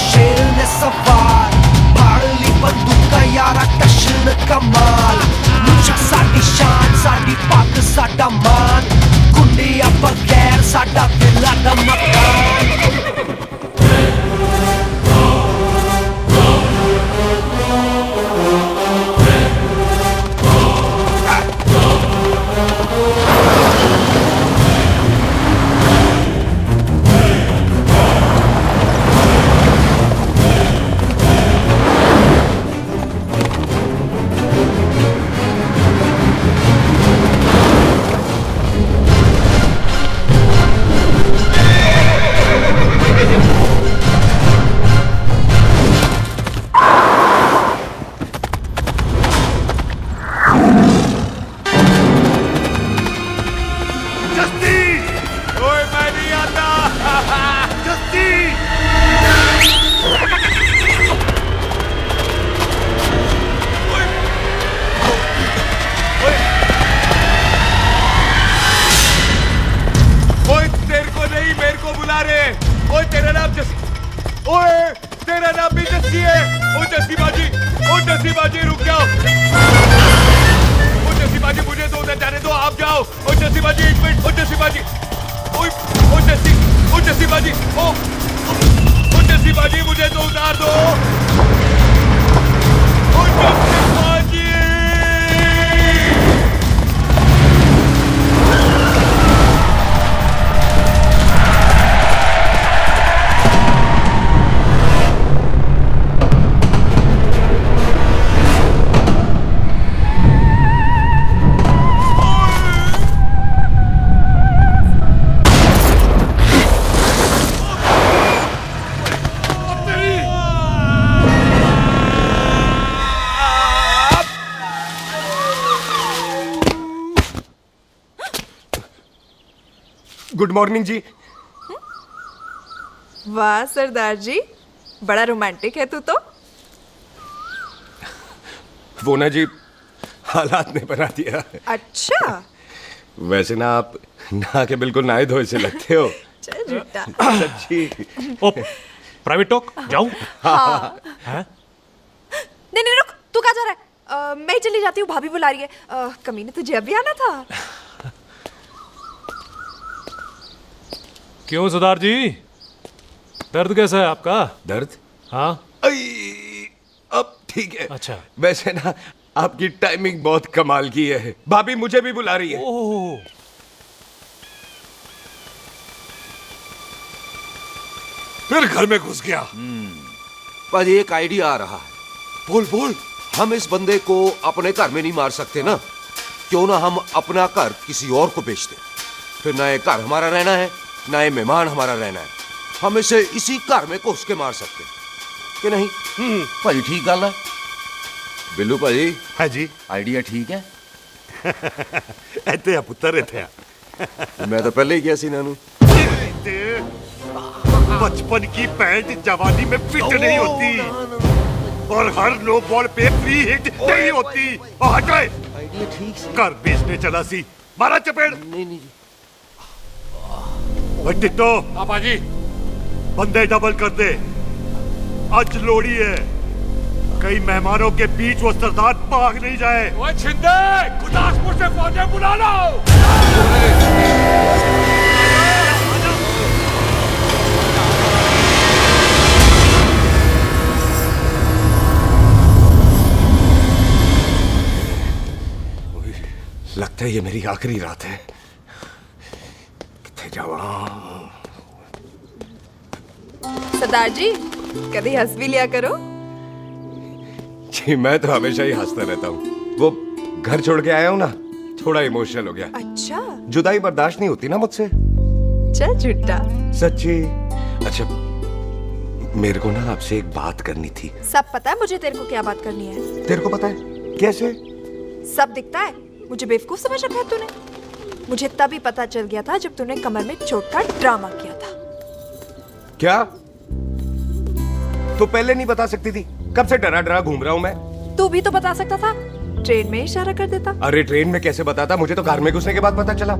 शेर ने सवार फाड़ ली बंदूक का यारा टशन कमाल मुझा साडी शान साडी पग साडा मान कुंडिया बगैर साडा दिला दा मकान गुड मॉर्निंग जी। वाह सरदार जी, बड़ा रोमांटिक है तू तो। वो ना जी, हालात ने बना दिया। अच्छा। वैसे ना आप नहा के बिल्कुल नहाए धोए से लगते हो। चल झूठा। सच्ची। ओ, प्राइवेट टॉक जाऊं? हाँ। नहीं नहीं रुक, तू कहाँ जा रहा है? मैं ही चली जाती हूँ, भाभी बुला रही है। कमीने तुझे अभी आना था। क्यों सरदार जी, दर्द कैसा है आपका? दर्द? हाँ। अब ठीक है। अच्छा। वैसे ना आपकी टाइमिंग बहुत कमाल की है। भाभी मुझे भी बुला रही है। ओह। फिर घर में घुस गया। पर एक आइडिया आ रहा है। बोल। हम इस बंदे को अपने घर में नहीं मार सकते ना, क्यों ना हम अपना घर किसी और को बेच दें। फिर ना ये घर हमारा रहना है, ना ये मेहमान हमारा रहना है। हम इसे इसी घर में घुस के मार सकते कि नहीं? भाई ठीक गल है। बिल्लू भाजी। हाँ जी। आइडिया ठीक है। इत्थे पुत्र इत्थे मैं तो पहले ही गया सी नानू। बचपन की पैंट जवानी में फिट नहीं होती और हर नो बॉल पे फ्री हिट नहीं होती। हट गए। आइडिया ठीक से। घर बेचने चला सी, मारा चपेड़। नहीं। टिट्टो। हाँ बाजी। बंदे डबल कर दे, आज लोड़ी है। कई मेहमानों के बीच वो सरदार भाग नहीं जाए। ओए छिंदे, गुरदासपुर से फौजें बुला लो। है ये मेरी आखिरी रात है। किथे जावा? सरदार जी कभी हंस भी लिया करो। जी मैं तो हमेशा ही हंसता रहता हूँ। वो घर छोड़ के आया हूँ ना, थोड़ा इमोशनल हो गया। अच्छा जुदाई बर्दाश्त नहीं होती ना मुझसे। चल झूठा। सच्ची। अच्छा मेरे को ना आपसे एक बात करनी थी। सब पता है मुझे तेरे को क्या बात करनी है। तेरे को पता है? कैसे? सब दिखता है। मुझे बेवकूफ समझ रखा है तूने। मुझे तभी पता चल गया था जब तूने कमर में चोट का ड्रामा किया था। क्या? तो पहले नहीं बता सकती थी? कब से डरा डरा घूम रहा हूँ मैं। तू भी तो बता सकता था, ट्रेन में इशारा कर देता। अरे ट्रेन में कैसे बताता? मुझे तो कार में घुसने के बाद पता चला।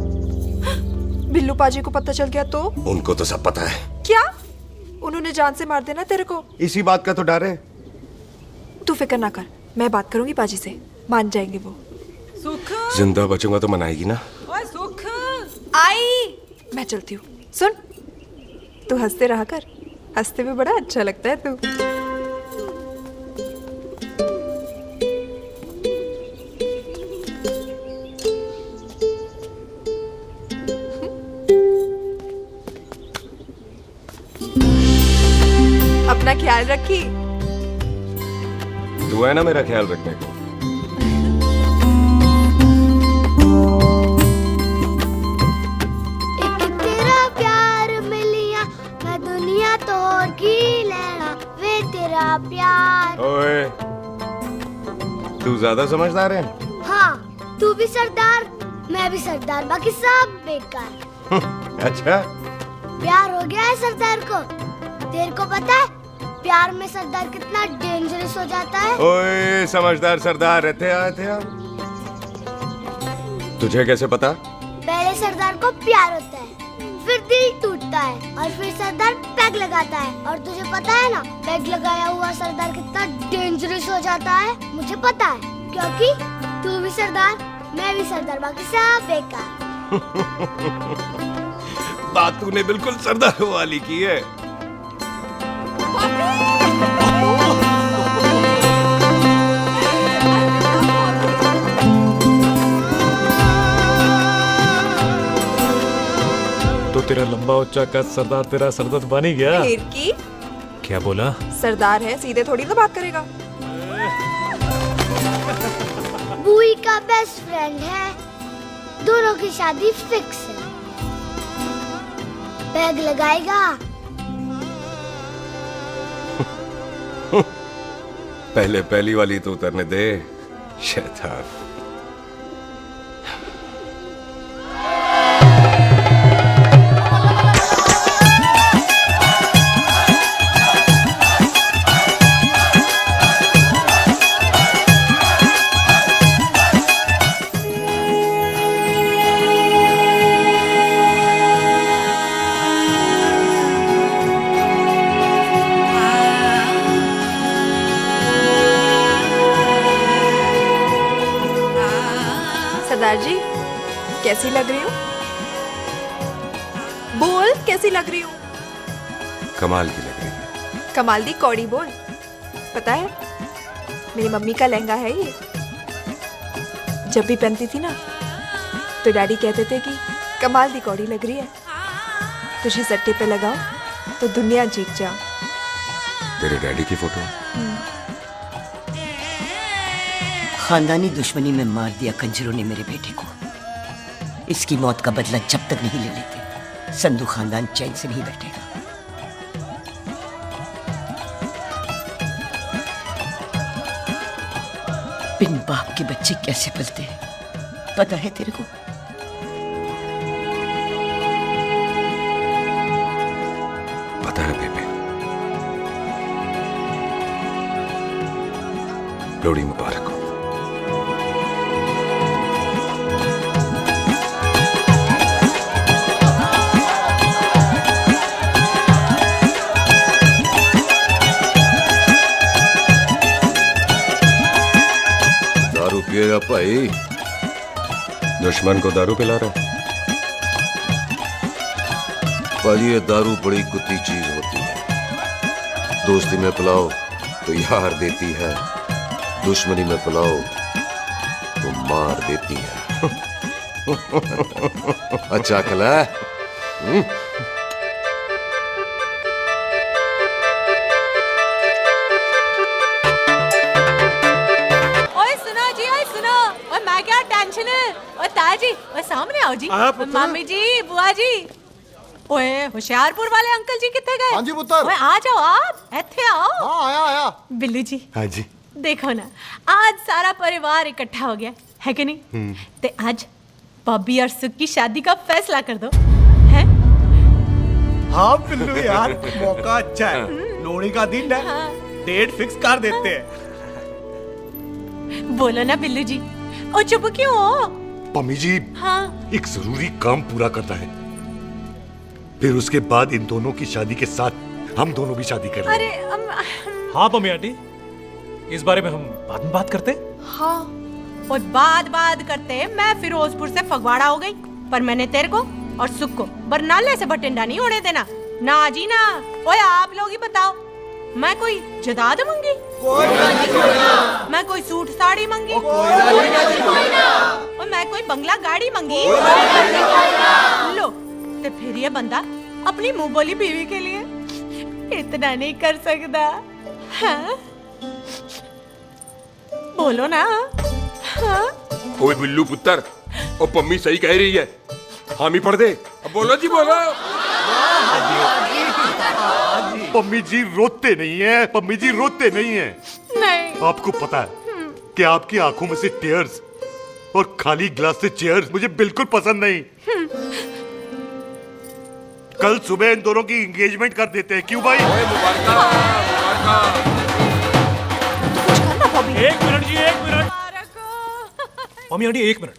बिल्लू पाजी को पता चल गया तो? उनको तो सब पता है। क्या? उन्होंने जान से मार देना तेरे को। इसी बात का तो डर है। तू फिक्र ना कर, मैं बात करूंगी पाजी से, मान जाएंगे वो। सुख जिंदा बचूंगा तो मनाएगी ना? ओए सुख आई मैं चलती हूँ। सुन तू हंसते रहा कर, हंसते भी बड़ा अच्छा लगता है तू। अपना ख्याल रखी। तू है ना मेरा ख्याल रखने को। एक तेरा प्यार मिलिया मैं दुनिया तोड़ की लेना वे तेरा प्यार। ओए तू ज्यादा समझदार है। हाँ तू भी सरदार मैं भी सरदार, बाकी सब बेकार। अच्छा प्यार हो गया है सरदार को। तेरे को पता है प्यार में सरदार कितना डेंजरस हो जाता है। ओए समझदार सरदार रहते आते हैं। तुझे कैसे पता? पहले सरदार को प्यार होता है, फिर दिल टूटता है और फिर सरदार पैग लगाता है। और तुझे पता है ना पैग लगाया हुआ सरदार कितना डेंजरस हो जाता है। मुझे पता है क्योंकि तू भी सरदार मैं भी सरदार, बाकी सब बेकार। बात तूने बिल्कुल सरदार वाली की है। तो तेरा लंबा ऊंचा कद सरदार तेरा सरदर्द बन ही गया। फिर की? क्या बोला? सरदार है सीधे थोड़ी ना बात करेगा। बुई का बेस्ट फ्रेंड है, दोनों की शादी फिक्स है। पैग लगाएगा। पहले पहली वाली तो उतरने दे शैतान। सरदार जी कैसी लग रही हूँ? बोल कैसी लग रही हूँ? कमाल की लग रही है। कमाल दी कौड़ी बोल। पता है मेरी मम्मी का लहंगा है ये। जब भी पहनती थी ना तो डैडी कहते थे कि कमाल दी कौड़ी लग रही है, तुझे सट्टे पे लगाओ तो दुनिया जीत जाओ। तेरे डैडी की फोटो? खानदानी दुश्मनी में मार दिया कंजरों ने मेरे बेटे को। इसकी मौत का बदला जब तक नहीं ले लेते संधू खानदान चैन से नहीं बैठेगा। बिन बाप के बच्चे कैसे पलते हैं पता है तेरे को? पता है बेबे। लोहड़ी मुबारक हो। दारू पिएगा भाई? दुश्मन को दारू पिला रहा है? भाजी ये दारू बड़ी कुत्ती चीज होती है। दोस्ती में पिलाओ तो यार देती है, दुश्मनी में पिलाओ तो मार देती है। अच्छा खला। ओए सुनो जी, ओए सुनो, ओए मैं क्या टेंशन है, ओए ताजी, ओए सामने आओ जी, मामी जी, बुआ जी, ओए होशियारपुर वाले अंकल जी कितने गए? हाँ जी पुत्र। ओए आ जाओ आप, इत्थे आओ। हाँ आया आया। बिल्लू जी। हाँ जी। देखो ना, आज सारा परिवार इकट्ठा हो गया है कि नहीं? ते आज बॉबी और सुख की शादी का फैसला कर दो, हैं? हाँ बिल्लू यार, मौका अच्छा है, लोहड़ी का दिन है, डेट फिक्स कर देते हैं। बोलो ना बिल्लू जी, ओ चुप क्यों हो? पम्मी जी, हाँ एक जरूरी काम पूरा करना है, फिर उसके बाद इन दोनों की शादी के साथ हम दोनों भी शादी कर लेंगे। अरे हाँ पम्मी आंटी, इस बारे में हम बाद में बात करते। हाँ और बात करते मैं फिरोजपुर से फगवाड़ा हो गई, पर मैंने तेरे को और सुख को बरनाले से बठिंडा नहीं होने देना ना जी ना। ओए आप लोग ही बताओ, मैं कोई जदाद मंगी, मैं कोई सूट साड़ी मंगी, और मैं कोई बंगला गाड़ी मंगी, लो तो फिर ये बंदा अपनी मुंह बोली बीवी के लिए इतना नहीं कर सकता, हाँ? बोलो ना। हाँ? ओए बिल्लू पुत्र, ओ पम्मी सही कह रही है, हामी पढ़ दे। अब बोलो जी बोलो। पम्मी जी रोते नहीं है, पम्मी जी रोते नहीं है। नहीं। आपको पता है कि आपकी आंखों में से टीयर्स और खाली ग्लास से चेयर्स मुझे बिल्कुल पसंद नहीं। कल सुबह इन दोनों की एंगेजमेंट कर देते हैं, क्यों भाई? एक मिनट जी, एक मिनट। मम्मी आंटी एक मिनट,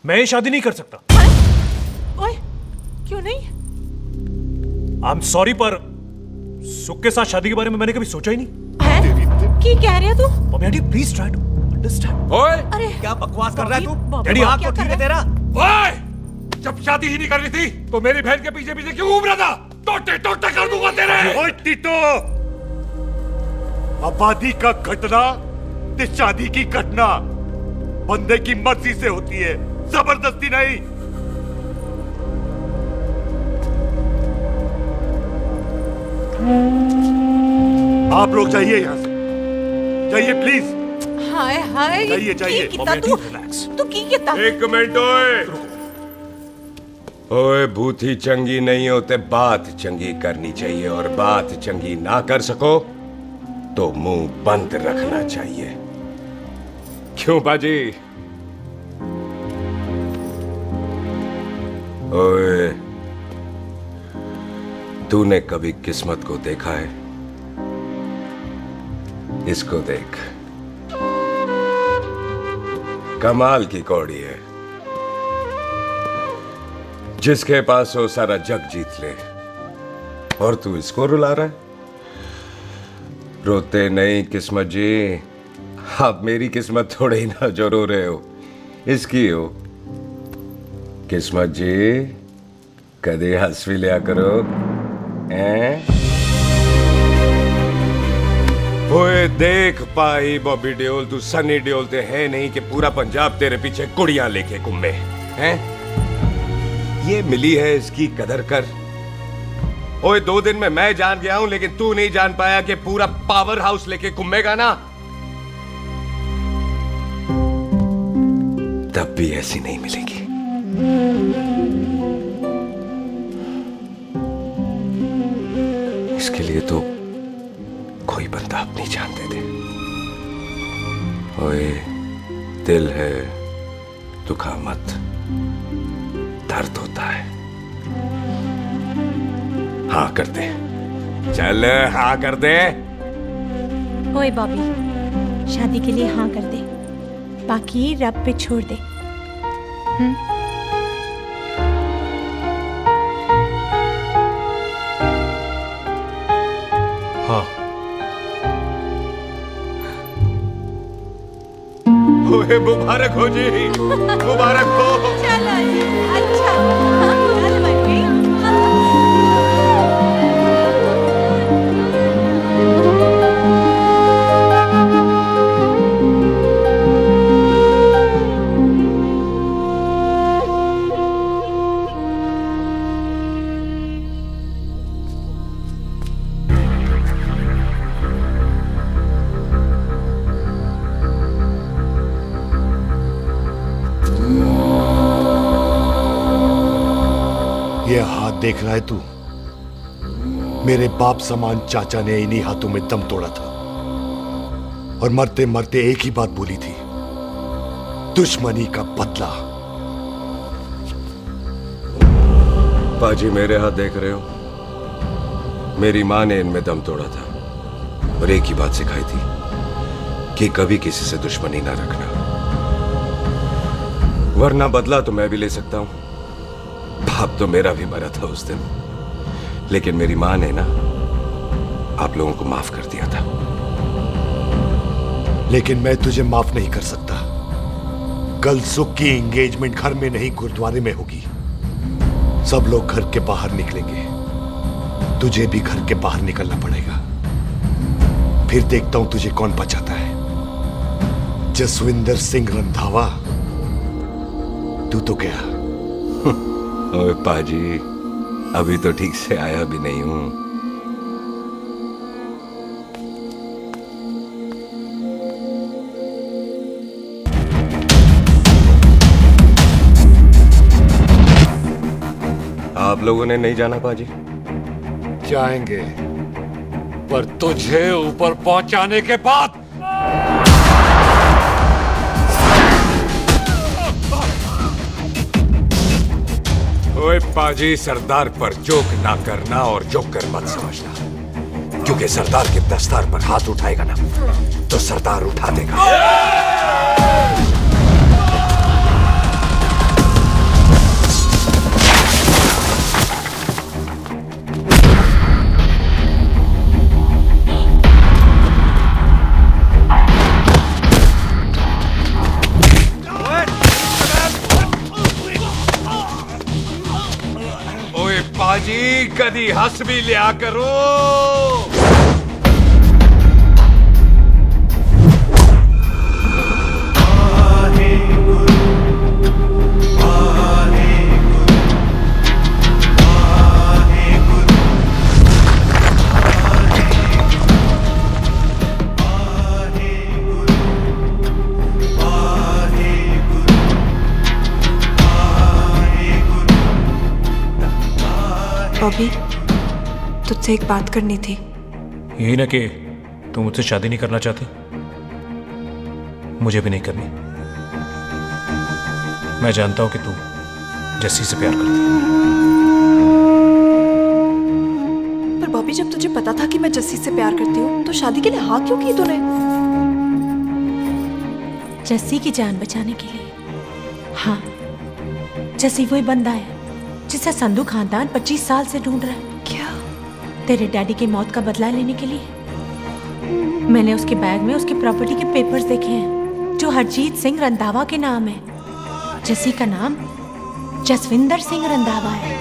मैं ये शादी नहीं कर सकता। ओए क्यों नहीं? आई एम सॉरी, पर सुख के साथ शादी के बारे में मैंने कभी सोचा ही नहीं। की कह रहे तू? Mummy aunty please try to understand. ओए अरे क्या बकवास कर रहा है तू? डैडी आप तो ठीक है तेरा। ओए जब शादी ही नहीं करनी थी तो मेरी बहन के पीछे पीछे क्यों घूम रहा था? टोटे टोटे कर दूंगा तेरे। ओए टीटो, आबादी का घटना ते शादी की घटना बंदे की मर्जी से होती है, जबरदस्ती नहीं। आप लोग जाइए यहाँ से, जाइए प्लीज। हाय हाय, जाइए जाइए। तू की कितना? एक मिनट ओए। ओए भूथी चंगी नहीं होते, बात चंगी करनी चाहिए, और बात चंगी ना कर सको तो मुंह बंद रखना चाहिए। क्यों बाजी? ओए तूने कभी किस्मत को देखा है? इसको देख, कमाल की कौड़ी है, जिसके पास हो सारा जग जीत ले, और तू इसको रुला रहा है? रोते नहीं किस्मत जी, आप मेरी किस्मत थोड़े ही ना जो रो रहे हो, इसकी हो। किस्मत जी कदे हंस भी लिया करो, हैं? ओए देख पाई बॉबी देओल, तू सनी देओल ते है नहीं कि पूरा पंजाब तेरे पीछे कुड़ियां लेके घूमे हैं? ये मिली है, इसकी कदर कर। ओए 2 दिन में मैं जान गया हूं, लेकिन तू नहीं जान पाया कि पूरा पावर हाउस लेके घूमेगा ना, तब भी ऐसी नहीं मिलेगी। इसके लिए तो कोई बंदा अपनी जान दे दे। ओए दिल है, दुखा मत, दर्द होता है। हाँ कर दे, चल हाँ कर दे। ओए बॉबी, शादी के लिए हाँ कर दे, बाकी रब पे छोड़ दे। हाँ। ओए मुबारक हो जी, मुबारक हो। चलो जी, अच्छा। ये हाथ देख रहा है तू? मेरे बाप समान चाचा ने इन्हीं हाथों में दम तोड़ा था और मरते मरते एक ही बात बोली थी, दुश्मनी का बदला। पाजी मेरे हाथ देख रहे हो? मेरी माँ ने इनमें दम तोड़ा था और एक ही बात सिखाई थी कि कभी किसी से दुश्मनी ना रखना, वरना बदला तो मैं भी ले सकता हूं। बाप तो मेरा भी मरा था उस दिन, लेकिन मेरी माँ ने ना आप लोगों को माफ कर दिया था। लेकिन मैं तुझे माफ नहीं कर सकता। कल सुख की एंगेजमेंट घर में नहीं गुरुद्वारे में होगी। सब लोग घर के बाहर निकलेंगे, तुझे भी घर के बाहर निकलना पड़ेगा। फिर देखता हूं तुझे कौन बचाता है, जसविंदर सिंह रंधावा तू तो क्या? ओए पाजी, अभी तो ठीक से आया भी नहीं हूं। आप लोगों ने नहीं जाना पाजी? जाएंगे, पर तुझे ऊपर पहुंचाने के बाद। ओए पाजी, सरदार पर जोक ना करना और जोकर मत समझना, क्योंकि सरदार के दस्तार पर हाथ उठाएगा ना तो सरदार उठा देगा। पाजी, कदी हंस भी लिया करो। बॉबी, तुझसे एक बात करनी थी। यही ना कि तुम मुझसे शादी नहीं करना चाहती? मुझे भी नहीं करनी। मैं जानता हूं कि तू जस्सी से प्यार करती है। पर बॉबी, जब तुझे पता था कि मैं जस्सी से प्यार करती हूँ तो शादी के लिए हाँ क्यों की तूने? जस्सी की जान बचाने के लिए। हाँ, जस्सी वही बंदा है जिसे संधू खानदान 25 साल से ढूंढ रहा है। क्या? तेरे डैडी की मौत का बदला लेने के लिए। मैंने उसके बैग में उसकी प्रॉपर्टी के पेपर्स देखे हैं जो हरजीत सिंह रंधावा के नाम है। जस्सी का नाम जसविंदर सिंह रंधावा है।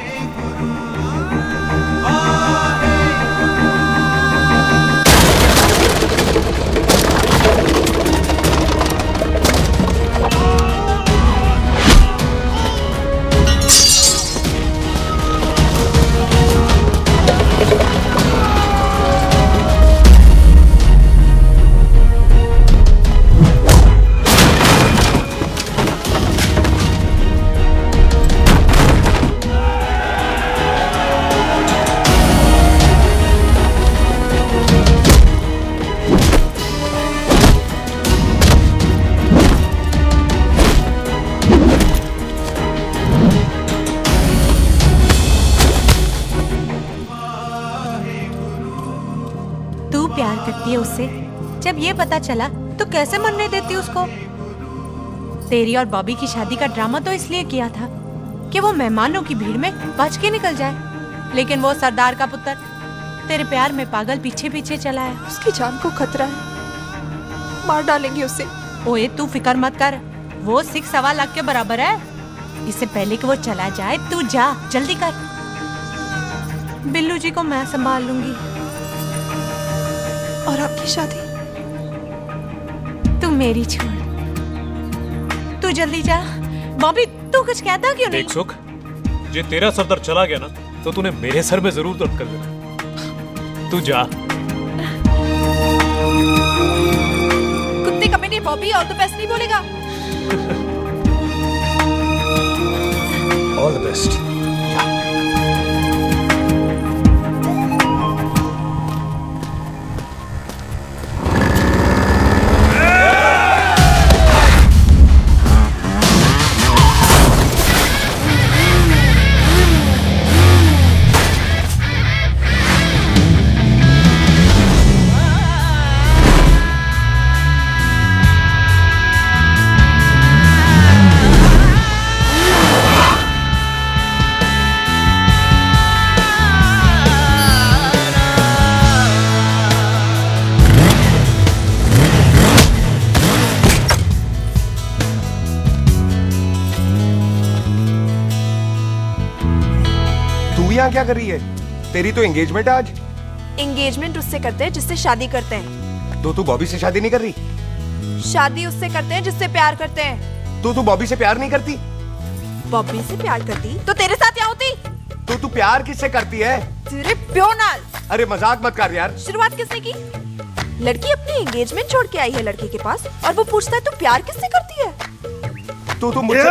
उससे जब ये पता चला तो कैसे मरने देती उसको? तेरी और बॉबी की शादी का ड्रामा तो इसलिए किया था कि वो मेहमानों की भीड़ में बच के निकल जाए, लेकिन वो सरदार का पुत्र तेरे प्यार में पागल पीछे पीछे चला है। उसकी जान को खतरा है, मार डालेंगे उसे। ओए तू फिक्र मत कर, वो 6.25 लाख के बराबर है। इससे पहले कि वो चला जाए तू जा, जल्दी कर। बिल्लू जी को मैं संभाल लूंगी। और आपकी शादी? तू मेरी छोड़, तू जल्दी जा। बॉबी तू कुछ कहता क्यों नहीं? देख सुख, जे तेरा सरदार चला गया ना तो तूने मेरे सर में जरूर दर्द कर देना। तू जा। कुत्ते कमीने बॉबी, और तो पैसे नहीं बोलेगा। All the best. यहाँ क्या कर रही है? तेरी तो एंगेजमेंट है आज। एंगेजमेंट उससे करते हैं जिससे शादी करते हैं। तो तू बॉबी से शादी नहीं कर रही? शादी उससे करते हैं जिससे प्यार करते हैं। तो तू बॉबी से प्यार नहीं करती? बॉबी से प्यार करती तो तेरे साथ क्या होती? तो तू प्यार किससे करती है? तेरे प्यो नाल। अरे मजाक मत कर यार। शुरुआत किसने की? लड़की अपनी एंगेजमेंट छोड़ के आई है लड़के के पास और वो पूछता है तू प्यार किससे करती है? तो मुझसे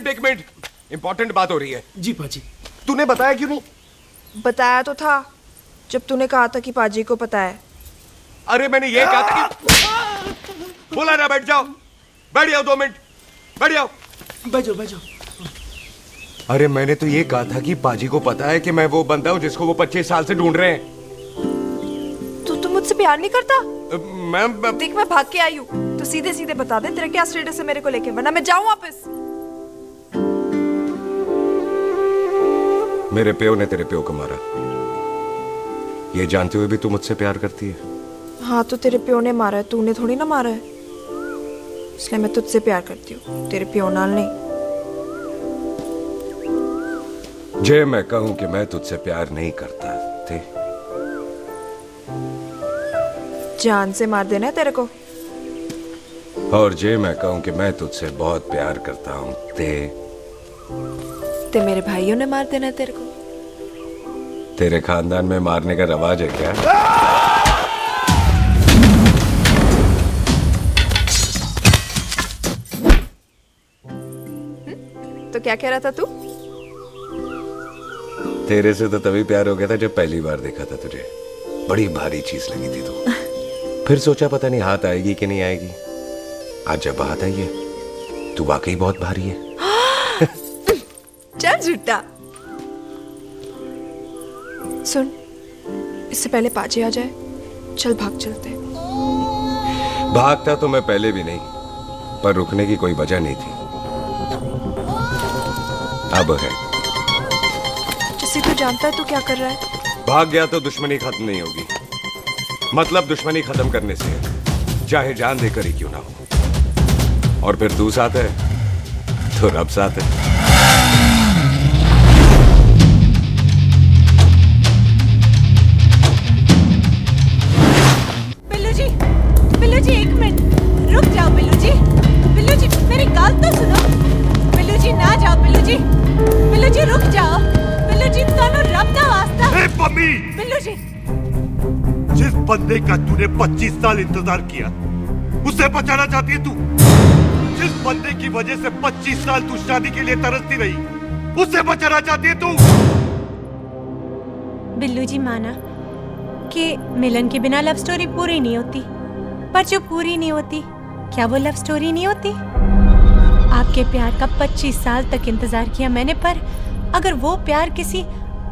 एक मिनट इंपॉर्टेंट बात हो रही है। जी पाजी। तूने बताया क्यों नहीं? बताया तो था जब तूने कहा था कि पाजी को पता है। अरे मैंने ये कहा था कि बोला ना बैठ जाओ 2 मिनट बैठ जाओ। बैठ जाओ। अरे मैंने तो ये कहा था कि पाजी को पता है कि मैं वो बंदा हूँ जिसको वो 25 साल से ढूंढ रहे हैं। तो तू मुझसे प्यार नहीं करता? मैं देख मैं भाग के आई हूँ तो सीधे सीधे बता दे तेरा क्या स्टेटस है मेरे को लेके, वरना मैं जाऊँ वापस। मेरे प्यो ने तेरे प्यो को मारा, ये जानते हुए भी तू मुझसे प्यार करती है? हाँ तो तेरे प्यो ने मारा है, तूने थोड़ी ना मारा है, इसलिए मैं तुझसे प्यार करती हूँ, तेरे प्यो नाल नहीं। जे मैं कहूं कि मैं तुझसे प्यार नहीं करता थे, जान से मार देना है तेरे को। और जे मैं कहूं कि मैं तुझसे बहुत प्यार करता हूं ते मेरे भाइयों ने मार देना है तेरे को। तेरे खानदान में मारने का रवाज है क्या? तो क्या कह रहा था तू? तेरे से तो तभी प्यार हो गया था जब पहली बार देखा था तुझे, बड़ी भारी चीज लगी थी तू। फिर सोचा पता नहीं हाथ आएगी कि नहीं आएगी, आज जब हाथ आई है तू वाकई बहुत भारी है। चल झूठा। सुन, इससे पहले पाजी आ जाए, चल भाग चलते। भागता तो मैं पहले भी नहीं, पर रुकने की कोई वजह नहीं थी, अब है। जैसे तू जानता है तू क्या कर रहा है। भाग गया तो दुश्मनी खत्म नहीं होगी, मतलब दुश्मनी खत्म करने से चाहे जान देकर ही क्यों ना हो। और फिर तू साथ है तो रब साथ है। बिल्लू जी 1 मिनट रुक जाओ। बिल्लू जी मेरी बात तो सुनो। बिल्लू जी ना जाओ। बिल्लू जी रुक जाओ। बिल्लू जी दोनों रब दा वास्ता। ए पम्मी, बिल्लू जी जिस बंदे का तूने 25 साल इंतजार किया उसे बचाना चाहती है तू? जिस बंदे की वजह से 25 साल तू शादी के लिए तरसती रही उसे बचाना चाहती है तू? बिल्लू जी माना कि मिलन के बिना लव स्टोरी पूरी नहीं होती, पर जो पूरी नहीं होती क्या वो लव स्टोरी नहीं होती? आपके प्यार का 25 साल तक इंतजार किया मैंने, पर अगर वो प्यार किसी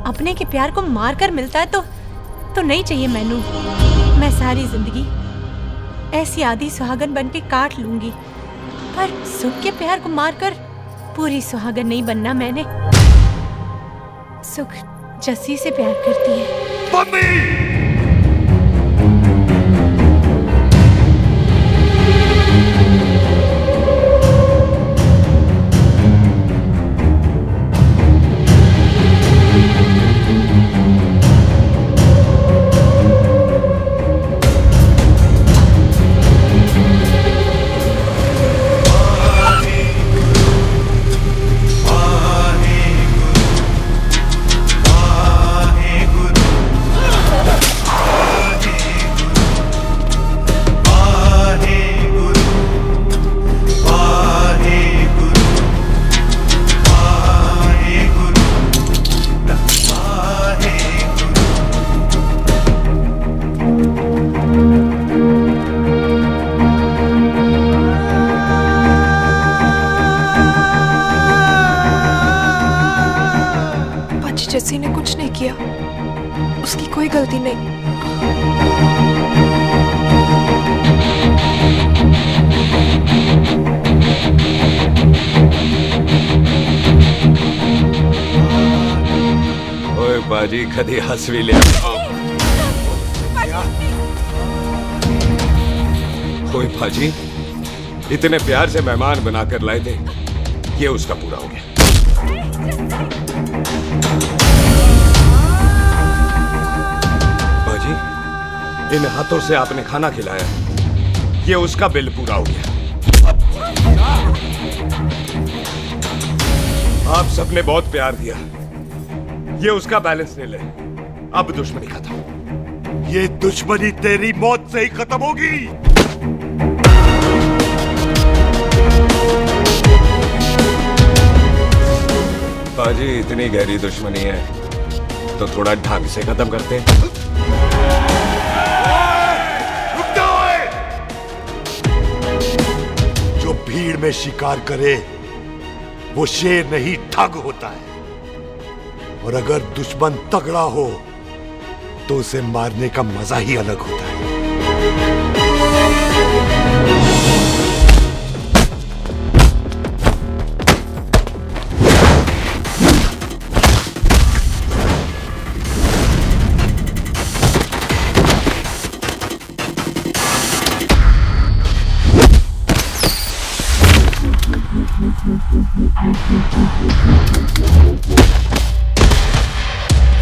अपने के प्यार को मारकर मिलता है तो नहीं चाहिए मैनू। मैं सारी जिंदगी ऐसी आधी सुहागन बन के काट लूंगी, पर सुख के प्यार को मारकर पूरी सुहागन नहीं बनना मैंने। सुख जस्सी से प्यार करती है। जस्सी ने कुछ नहीं किया, उसकी कोई गलती नहीं। ओए बाजी कदी हंस भी ले। ओए बाजी इतने प्यार से मेहमान बनाकर लाए थे, ये उसका पूरा हो गया। इन हाथों से आपने खाना खिलाया, ये उसका बिल पूरा हो गया। आप सबने बहुत प्यार दिया, ये उसका बैलेंस ले ले। अब दुश्मनी खत्म। ये दुश्मनी तेरी मौत से ही खत्म होगी। बाजी, इतनी गहरी दुश्मनी है तो थोड़ा ढंग से खत्म करते हैं। रुक जाओ! जो भीड़ में शिकार करे वो शेर नहीं ठग होता है, और अगर दुश्मन तगड़ा हो तो उसे मारने का मजा ही अलग होता है।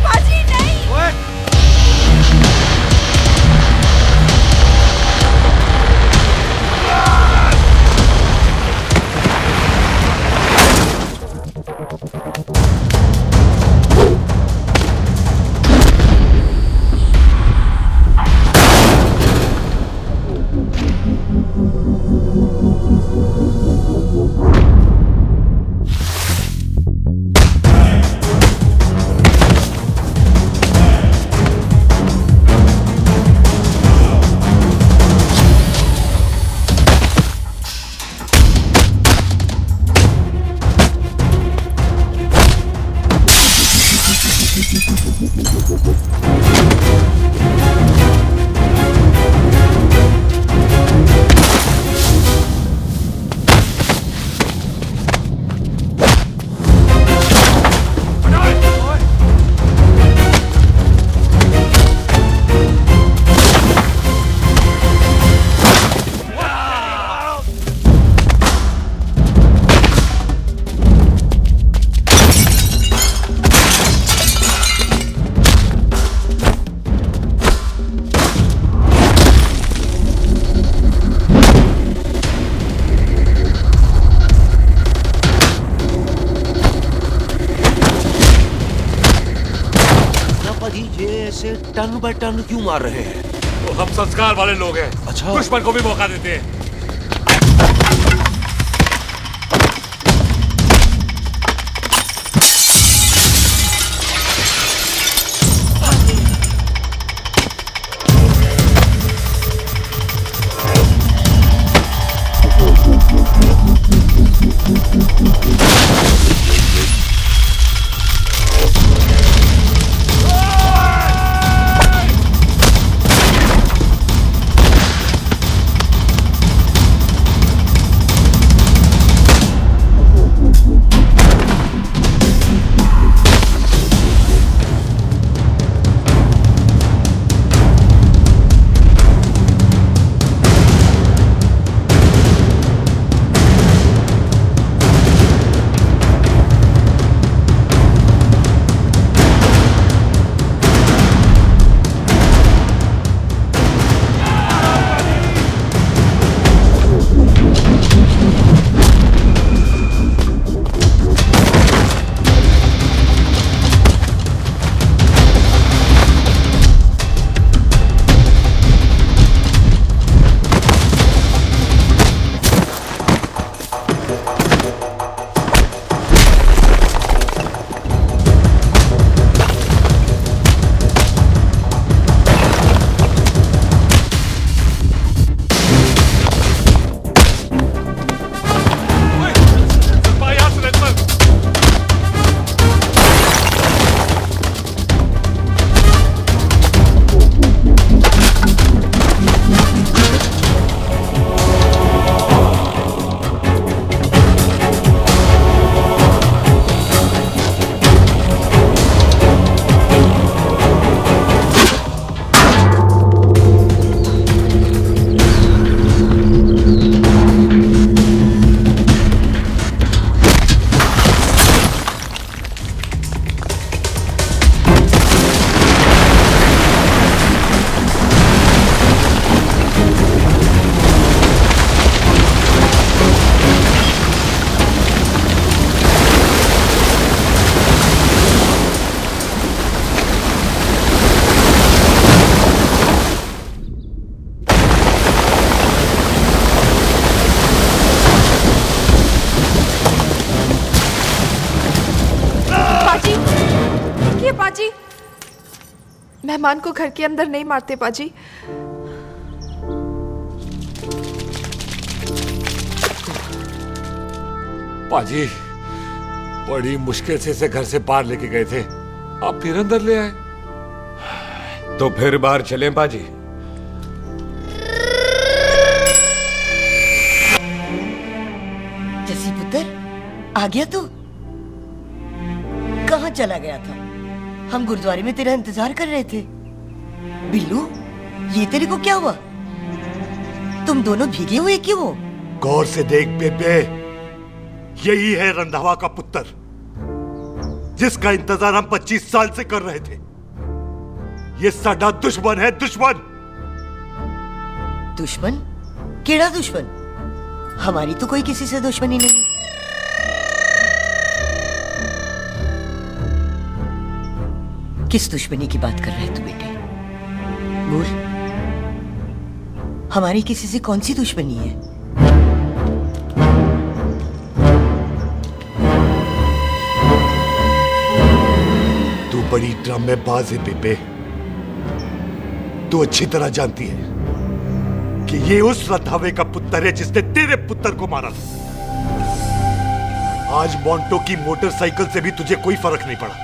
बाजी नहीं। टन बाय टन क्यों मार रहे हैं? तो हम संस्कार वाले लोग हैं। अच्छा। दुश्मन को भी मौका देते हैं। पाजी, मेहमान को घर के अंदर नहीं मारते पाजी। पाजी, बड़ी मुश्किल से इसे घर से बाहर लेके गए थे, आप फिर अंदर ले आए। तो फिर बाहर चलें पाजी। जसी पुत्र, आ गया तू? कहाँ चला गया था? हम गुरुद्वारे में तेरा इंतजार कर रहे थे। बिल्लू, ये तेरे को क्या हुआ? तुम दोनों भीगे हुए क्यों हो? गौर से देख बेबे, यही है रंधावा का पुत्र, जिसका इंतजार हम 25 साल से कर रहे थे। ये साडा दुश्मन है, दुश्मन। दुश्मन? केड़ा दुश्मन? हमारी तो कोई किसी से दुश्मनी नहीं। किस दुश्मनी की बात कर रहे तू बेटे? बोल, हमारी किसी से कौन सी दुश्मनी है? तू बड़ी ड्रामेबाज है बेबे। तू अच्छी तरह जानती है कि ये उस रंधावे का पुत्र है जिसने तेरे पुत्र को मारा था। आज मोंटो की मोटरसाइकिल से भी तुझे कोई फर्क नहीं पड़ा।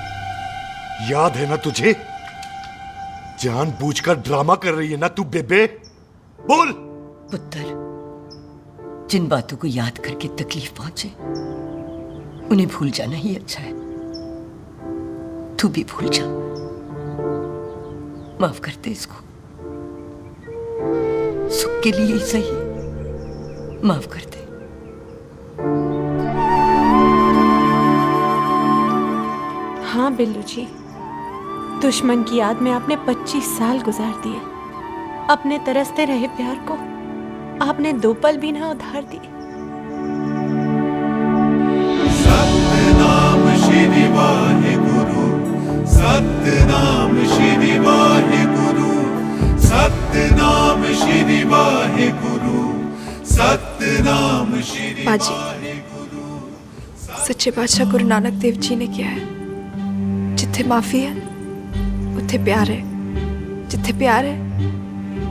याद है ना तुझे? जानबूझकर ड्रामा कर रही है ना तू बेबे? बोल। पुत्र, जिन बातों को याद करके तकलीफ पहुंचे उन्हें भूल जाना ही अच्छा है। तू भी भूल जा। माफ कर दे इसको, सुख के लिए ही सही, माफ कर दे। हाँ बिल्लू जी, दुश्मन की याद में आपने 25 साल गुजार दिए। अपने तरसते रहे प्यार को आपने 2 पल भी ना उधार दिए। सतनाम श्री वाहेगुरु, सतनाम श्री वाहेगुरु, सतनाम श्री वाहेगुरु, सतनाम श्री पाजी, सच्चे बादशाह गुरु नानक देव जी ने किया है, जिथे माफी है उथे प्यार है, जिथे प्यार है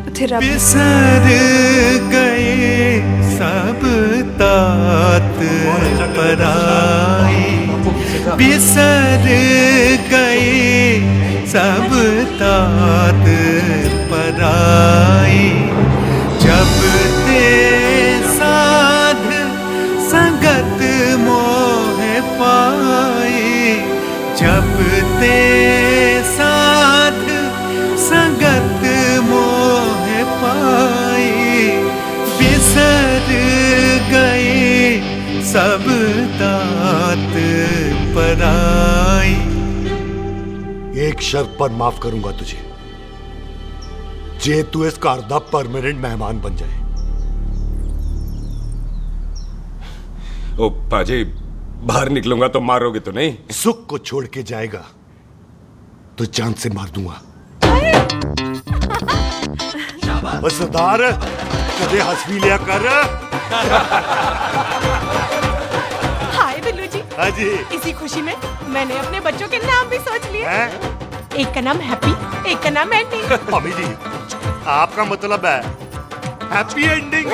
उथे रब। बिसर गए सब तात पराए, बिसर गए सब तात पराए, जब ते साध संगत मोह पाए, जब ते साध संगत मोह पाए, बिसर गए सब तात पराए। एक शर्त पर माफ करूंगा तुझे, जे तू इस घर दा परमानेंट मेहमान बन जाए। ओ पाजी, बाहर निकलूंगा तो मारोगे तो नहीं? सुख को छोड़ के जाएगा तो जान से मार दूंगा। सरदार, कदे हंस भी लिया कर। हाय बिल्लू जी। हाँ जी। इसी खुशी में मैंने अपने बच्चों के नाम भी सोच लिए। एक का नाम हैप्पी, एक का नाम एंडिंग। मम्मी जी, आपका मतलब है हैप्पी एंडिंग।